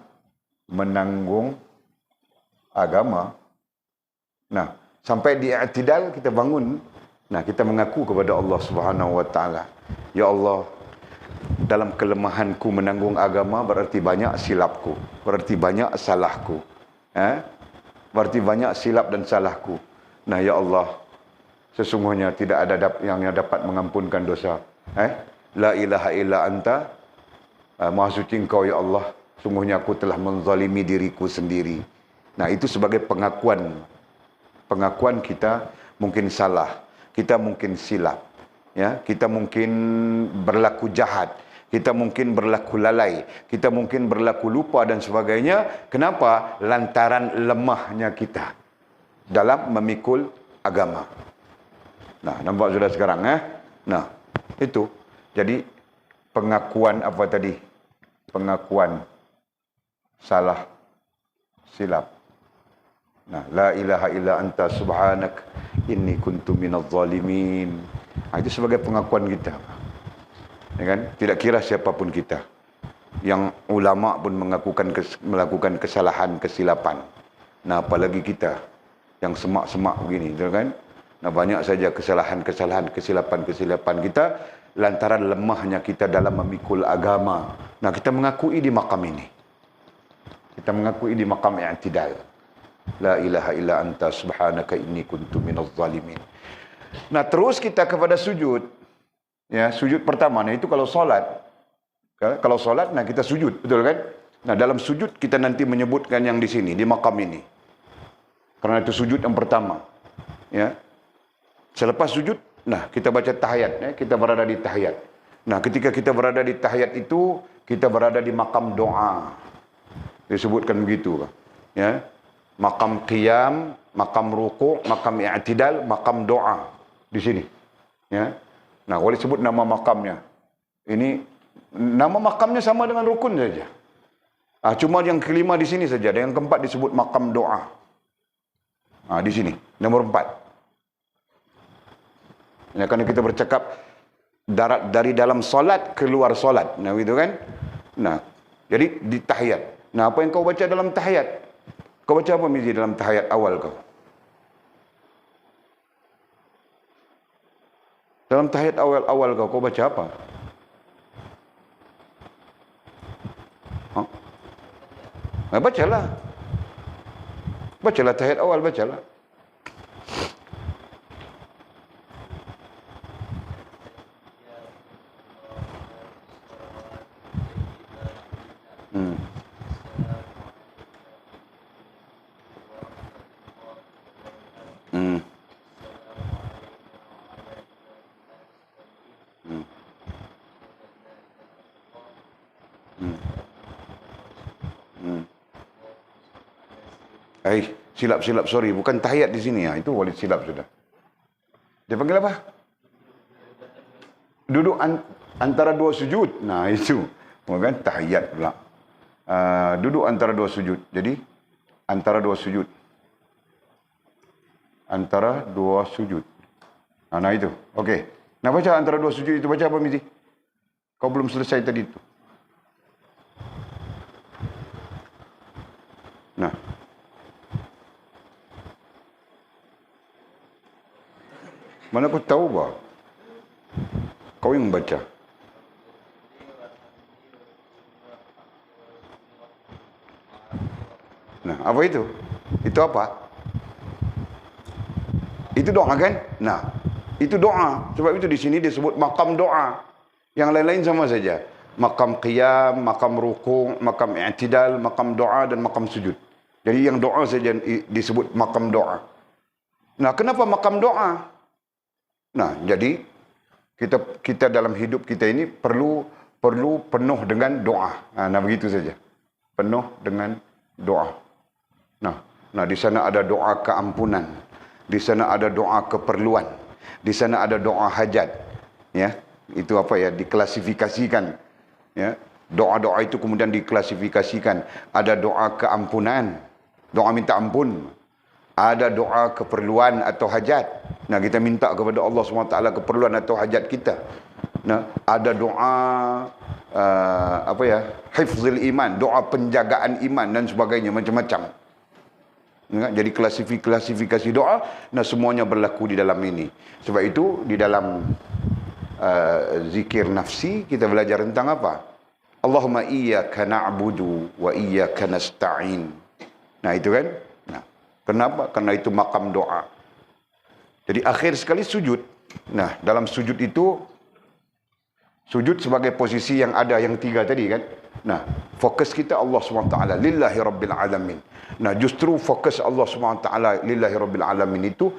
menanggung agama. Nah, sampai di i'tidal kita bangun. Nah, kita mengaku kepada Allah Subhanahu wa taala, ya Allah, dalam kelemahanku menanggung agama berarti banyak silapku, berarti banyak salahku. Berarti banyak silap dan salahku. Nah ya Allah, sesungguhnya tidak ada yang dapat mengampunkan dosa. La ilaha illa anta, maha suci engkau ya Allah, sungguhnya aku telah menzalimi diriku sendiri. Nah itu sebagai pengakuan kita mungkin salah, kita mungkin silap, ya, kita mungkin berlaku jahat, kita mungkin berlaku lalai, kita mungkin berlaku lupa dan sebagainya. Kenapa? Lantaran lemahnya kita dalam memikul agama. Nah, nampak sudah sekarang, Nah, itu. Jadi pengakuan apa tadi? Pengakuan salah, silap. Nah, la ilaha illa anta subhanak inni kuntu minadh zalimin. Itu sebagai pengakuan kita. Ya kan? Tidak kira siapapun kita. Yang ulama pun melakukan kesalahan, kesilapan. Nah, apalagi kita yang semak-semak begini, betul kan? Nah, banyak saja kesalahan, kesilapan kita lantaran lemahnya kita dalam memikul agama. Nah, kita mengakui di makam ini. Kita mengakui di makam i'tidal. La ilaha illa anta subhanaka inni kuntu minadh zalimin. Nah, terus kita kepada sujud. Ya, sujud pertama. Nah, itu kalau solat. Kalau solat, nah kita sujud, betul kan? Nah, dalam sujud kita nanti menyebutkan yang di sini, di makam ini. Karena itu sujud yang pertama. Ya. Selepas sujud, nah kita baca tahiyat, ya, kita berada di tahiyat. Nah, ketika kita berada di tahiyat itu, kita berada di makam doa. Disebutkan begitu, ya. Makam qiyam, makam ruku', makam i'tidal, makam doa di sini. Ya. Nah, boleh sebut nama makamnya. Ini nama makamnya sama dengan rukun saja. Cuma yang kelima di sini saja. Dan yang keempat disebut makam doa. Di sini, nomor 4. Ya, karena kita bercakap dari dalam solat keluar solat. Nah, gitu kan? Nah, jadi di tahiyat. Nah, apa yang kau baca dalam tahiyat? Kau baca apa Mizi dalam tahiyat awal kau? Dalam tahiyat awal kau baca apa? Bacalah. Bacalah tahiyat awal, bacalah. Silap, sorry. Bukan tahiyat di sini, ya. Itu Walid silap sudah. Dia panggil apa? Duduk antara dua sujud. Nah, itu. Bukan tahiyat pula. Duduk antara dua sujud. Jadi, antara dua sujud. Antara dua sujud. Nah, itu. Okey. Nah, baca antara dua sujud itu. Baca apa, Mizi? Kau belum selesai tadi itu. Nah. Mana aku tahu bah? Kau yang baca. Nah, apa itu? Itu apa? Itu doa kan? Nah, itu doa. Sebab itu di sini disebut makam doa. Yang lain-lain sama saja. Makam qiyam, makam ruku', makam i'tidal, makam doa dan makam sujud. Jadi yang doa saja disebut makam doa. Nah, kenapa makam doa? Nah, jadi kita dalam hidup kita ini perlu penuh dengan doa. Nah, begitu saja. Penuh dengan doa. Nah, di sana ada doa keampunan. Di sana ada doa keperluan. Di sana ada doa hajat. Ya, itu apa ya? Diklasifikasikan. Ya, doa-doa itu kemudian diklasifikasikan. Ada doa keampunan, doa minta ampun. Ada doa keperluan atau hajat. Nah, kita minta kepada Allah SWT keperluan atau hajat kita. Nah, ada doa hifzil iman, doa penjagaan iman dan sebagainya, macam-macam. Jadi klasifikasi doa, nah semuanya berlaku di dalam ini. Sebab itu di dalam zikir nafsi, kita belajar tentang apa? Allahumma iyyaka na'budu wa iyyaka nasta'in. Nah itu kan. Nah, kenapa? Karena itu makam doa. Jadi akhir sekali sujud. Nah dalam sujud itu, sujud sebagai posisi yang ada yang tiga tadi kan. Nah fokus kita Allah SWT, lillahi rabbil alamin. Nah justru fokus Allah SWT lillahi rabbil alamin itu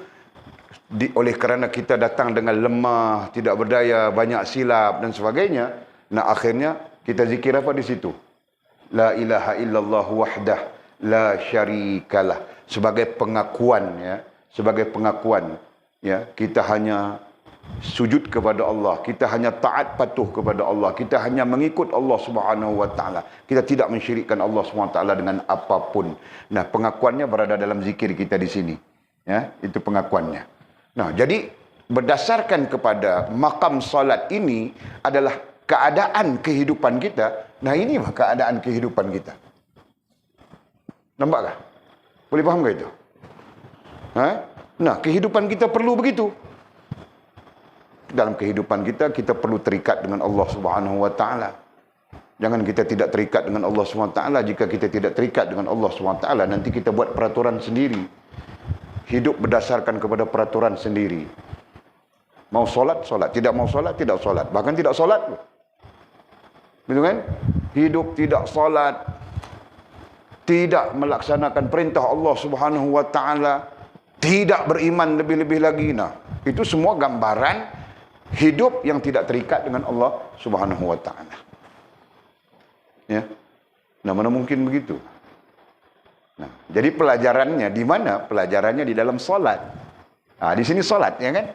oleh kerana kita datang dengan lemah, tidak berdaya, banyak silap dan sebagainya. Nah akhirnya kita zikir apa di situ? La ilaha illallah wahdah la syarikalah. Sebagai pengakuan ya, sebagai pengakuan ya, kita hanya sujud kepada Allah, kita hanya taat patuh kepada Allah, kita hanya mengikut Allah Subhanahu wa taala. Kita tidak mensyirikkan Allah Subhanahu wa taala dengan apapun. Nah, pengakuannya berada dalam zikir kita di sini. Ya, itu pengakuannya. Nah, jadi berdasarkan kepada makam salat ini adalah keadaan kehidupan kita. Nah, ini keadaan kehidupan kita. Nampak tak? Boleh faham ke itu? Ha? Nah, kehidupan kita perlu begitu. Dalam kehidupan kita, kita perlu terikat dengan Allah Subhanahu wa taala. Jangan kita tidak terikat dengan Allah Subhanahu wa taala. Jika kita tidak terikat dengan Allah Subhanahu wa taala, nanti kita buat peraturan sendiri. Hidup berdasarkan kepada peraturan sendiri. Mau solat, solat. Tidak mau solat, tidak solat. Bahkan tidak solat. Betul kan? Hidup tidak solat, tidak melaksanakan perintah Allah Subhanahu wa taala, tidak beriman lebih-lebih lagi. Nah, itu semua gambaran hidup yang tidak terikat dengan Allah Subhanahu wa taala. Ya. Nah, mana mungkin begitu? Nah, jadi pelajarannya di mana? Pelajarannya di dalam solat. Nah, di sini solat, ya kan?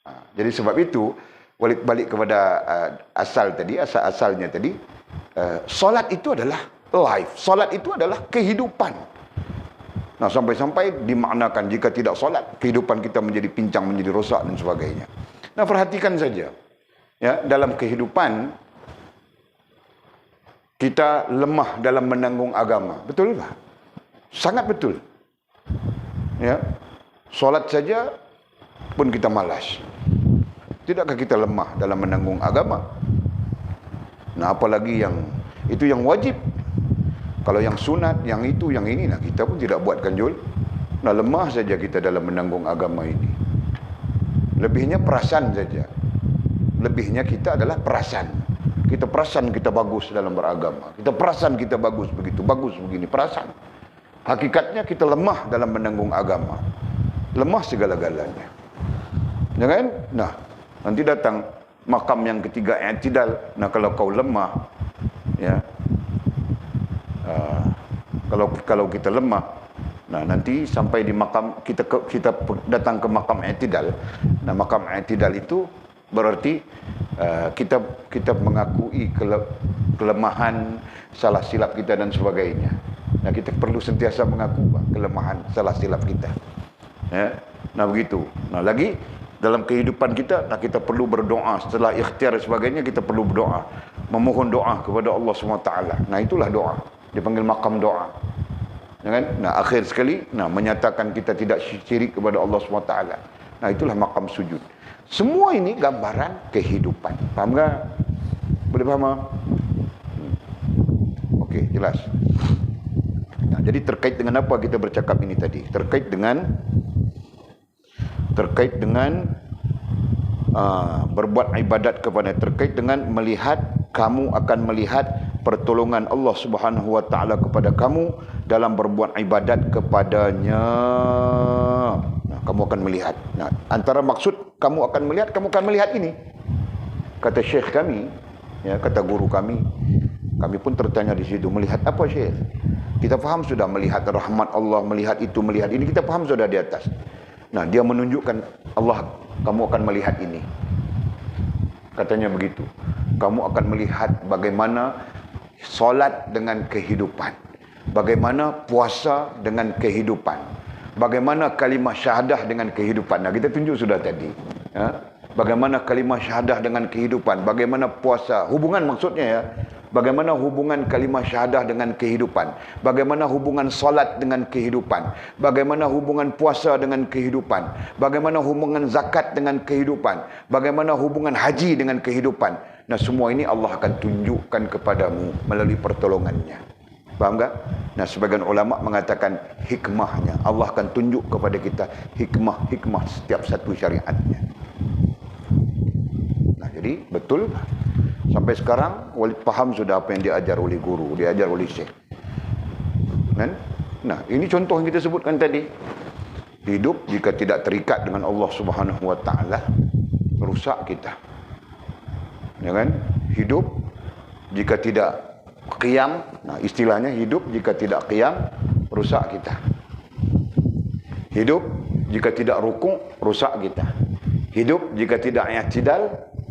Nah, jadi sebab itu balik kepada asal tadi, asal-asalnya tadi, solat itu adalah life. Solat itu adalah kehidupan. Nah, sampai-sampai dimaknakan jika tidak solat, kehidupan kita menjadi pincang, menjadi rosak dan sebagainya. Nah, perhatikan saja. Ya, dalam kehidupan kita lemah dalam menanggung agama. Betul tak? Sangat betul. Ya. Solat saja pun kita malas. Tidakkah kita lemah dalam menanggung agama? Nah, apalagi yang itu yang wajib. Kalau yang sunat, yang itu, yang ini, nah kita pun tidak buat ganjul. Nah, lemah saja kita dalam menanggung agama ini. Lebihnya perasan saja. Lebihnya kita adalah perasan. Kita perasan kita bagus dalam beragama. Kita perasan kita bagus begitu, bagus begini, perasan. Hakikatnya kita lemah dalam menanggung agama. Lemah segala-galanya. Ya kan? Nah, nanti datang makam yang ketiga, i'tidal. Nah, kalau kau lemah, ya, kalau kita lemah, nah nanti sampai di makam kita datang ke makam i'tidal. Nah, makam i'tidal itu berarti kita mengakui kelemahan, salah silap kita dan sebagainya. Nah, kita perlu sentiasa mengaku kelemahan, salah silap kita. Ya. Nah, begitu. Nah, lagi dalam kehidupan kita, nah kita perlu berdoa. Setelah ikhtiar dan sebagainya, kita perlu berdoa, memohon doa kepada Allah SWT. Nah, itulah doa. Dipanggil makam doa. Ya kan? Nah, akhir sekali, nah menyatakan kita tidak syirik kepada Allah SWT. Nah, itulah makam sujud. Semua ini gambaran kehidupan. Faham tak? Boleh faham? Okey, jelas. Nah, jadi terkait dengan apa kita bercakap ini tadi? Terkait dengan berbuat ibadat kepada, terkait dengan melihat, kamu akan melihat pertolongan Allah Subhanahu wa taala kepada kamu dalam berbuat ibadat kepadanya. Nah, kamu akan melihat. Nah, antara maksud kamu akan melihat ini. Kata syekh kami, ya, kata guru kami pun tertanya di situ, melihat apa syekh? Kita faham sudah melihat rahmat Allah, melihat itu, melihat ini, kita faham sudah di atas. Nah, dia menunjukkan Allah, kamu akan melihat ini. Katanya begitu. Kamu akan melihat bagaimana solat dengan kehidupan. Bagaimana puasa dengan kehidupan. Bagaimana kalimah syahadah dengan kehidupan. Nah, kita tunjuk sudah tadi. Ya. Bagaimana kalimah syahadah dengan kehidupan. Bagaimana puasa. Hubungan maksudnya ya. Bagaimana hubungan kalimah syahadah dengan kehidupan? Bagaimana hubungan solat dengan kehidupan? Bagaimana hubungan puasa dengan kehidupan? Bagaimana hubungan zakat dengan kehidupan? Bagaimana hubungan haji dengan kehidupan? Nah, semua ini Allah akan tunjukkan kepadamu melalui pertolongannya. Faham tak? Nah, sebagian ulama mengatakan hikmahnya. Allah akan tunjuk kepada kita hikmah-hikmah setiap satu syariatnya. Nah, jadi betul. Sampai sekarang Walid faham sudah apa yang diajar oleh guru, diajar oleh syekh. Kan? Nah, ini contoh yang kita sebutkan tadi. Hidup jika tidak terikat dengan Allah Subhanahu wa taala, rusak kita. Ya kan? Hidup jika tidak qiyam, nah istilahnya hidup jika tidak qiyam, rusak kita. Hidup jika tidak rukuk, rusak kita. Hidup jika tidak i'tidal,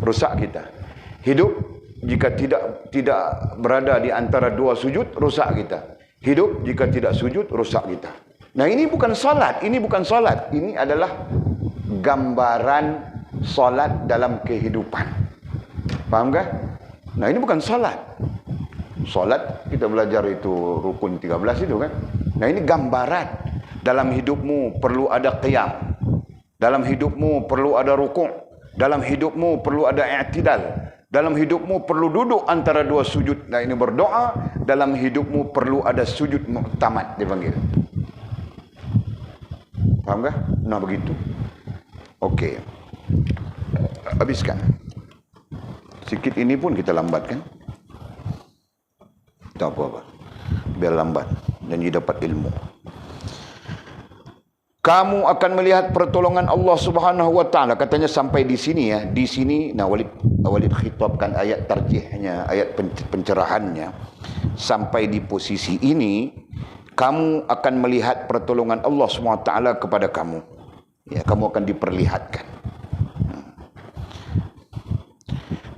rusak kita. Hidup jika tidak berada di antara dua sujud, rusak kita. Hidup jika tidak sujud, rusak kita. Nah, ini bukan salat, ini bukan salat. Ini adalah gambaran salat dalam kehidupan. Faham kah? Nah, ini bukan salat. Salat kita belajar itu rukun 13 itu kan. Nah, ini gambaran. Dalam hidupmu perlu ada qiyam. Dalam hidupmu perlu ada rukuk. Dalam hidupmu perlu ada i'tidal. Dalam hidupmu perlu duduk antara dua sujud. Nah, ini berdoa. Dalam hidupmu perlu ada sujud mu'tamad dipanggil. Faham kah? Nah, begitu. Okey. Habiskan. Sikit ini pun kita lambatkan. Tak apa-apa. Biar lambat. Dan dia dapat ilmu. Kamu akan melihat pertolongan Allah Subhanahu wa taala. Katanya sampai di sini ya. Di sini nah Walid khitabkan ayat tarjihnya, ayat pencerahannya. Sampai di posisi ini, kamu akan melihat pertolongan Allah Subhanahu wa taala kepada kamu. Ya, kamu akan diperlihatkan.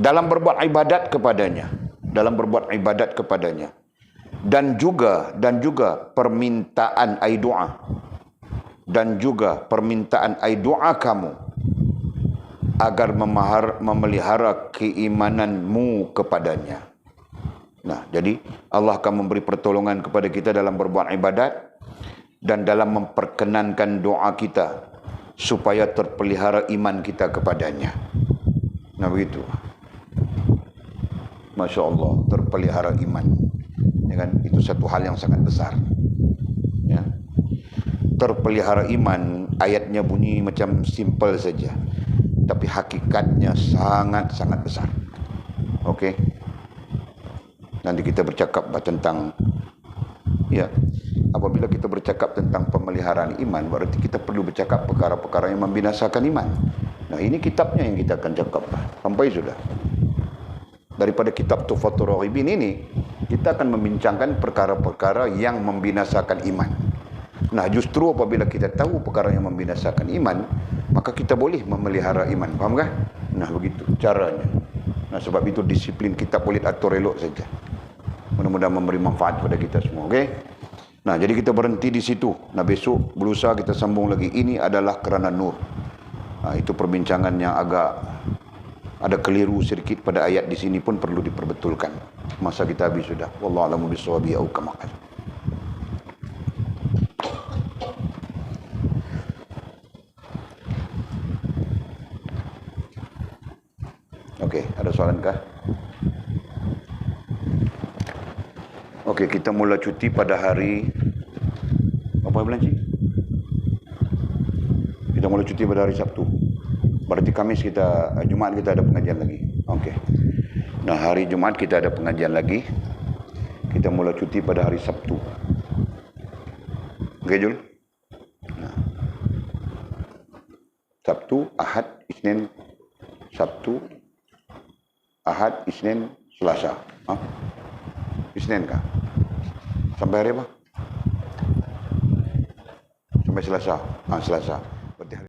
Dalam berbuat ibadat kepadanya, dalam berbuat ibadat kepadanya. Dan juga permintaan ai doa. Dan juga permintaan ai doa kamu agar memelihara keimananmu kepadanya. Nah, jadi Allah akan memberi pertolongan kepada kita dalam berbuat ibadat dan dalam memperkenankan doa kita supaya terpelihara iman kita kepadanya. Nah, begitu. Masya Allah, terpelihara iman. Ya kan? Itu satu hal yang sangat besar. Ya. Terpelihara iman, ayatnya bunyi macam simple saja, tapi hakikatnya sangat-sangat besar. Okey. Nanti kita bercakap tentang, ya, apabila kita bercakap tentang pemeliharaan iman, berarti kita perlu bercakap perkara-perkara yang membinasakan iman. Nah, ini kitabnya yang kita akan cakap. Sampai sudah. Daripada kitab Tuhfatur Raghibin ini, kita akan membincangkan perkara-perkara yang membinasakan iman. Nah, justru apabila kita tahu perkara yang membinasakan iman, maka kita boleh memelihara iman. Faham kah? Nah, begitu caranya. Nah, sebab itu disiplin kitab boleh atur elok saja. Mudah-mudahan memberi manfaat kepada kita semua. Okey? Nah, jadi kita berhenti di situ. Nah, besok berusaha kita sambung lagi. Ini adalah kerana nur. Nah, itu perbincangan yang agak ada keliru sedikit pada ayat di sini pun perlu diperbetulkan. Masa kita habis sudah. Wallahu a'lamu bissawab au kama qala. Okey, ada soalan kah? Okey, kita mula cuti pada hari apa bulan Cik? Kita mula cuti pada hari Sabtu. Berarti Khamis Jumaat kita ada pengajian lagi. Okey. Nah, hari Jumaat kita ada pengajian lagi. Kita mula cuti pada hari Sabtu. Okey, Jul? Nah. Sabtu, Ahad, Isnin, Sabtu, Ahad, Isnin, Selasa. Isnin kah? Sampai hari apa? Sampai Selasa. Selasa.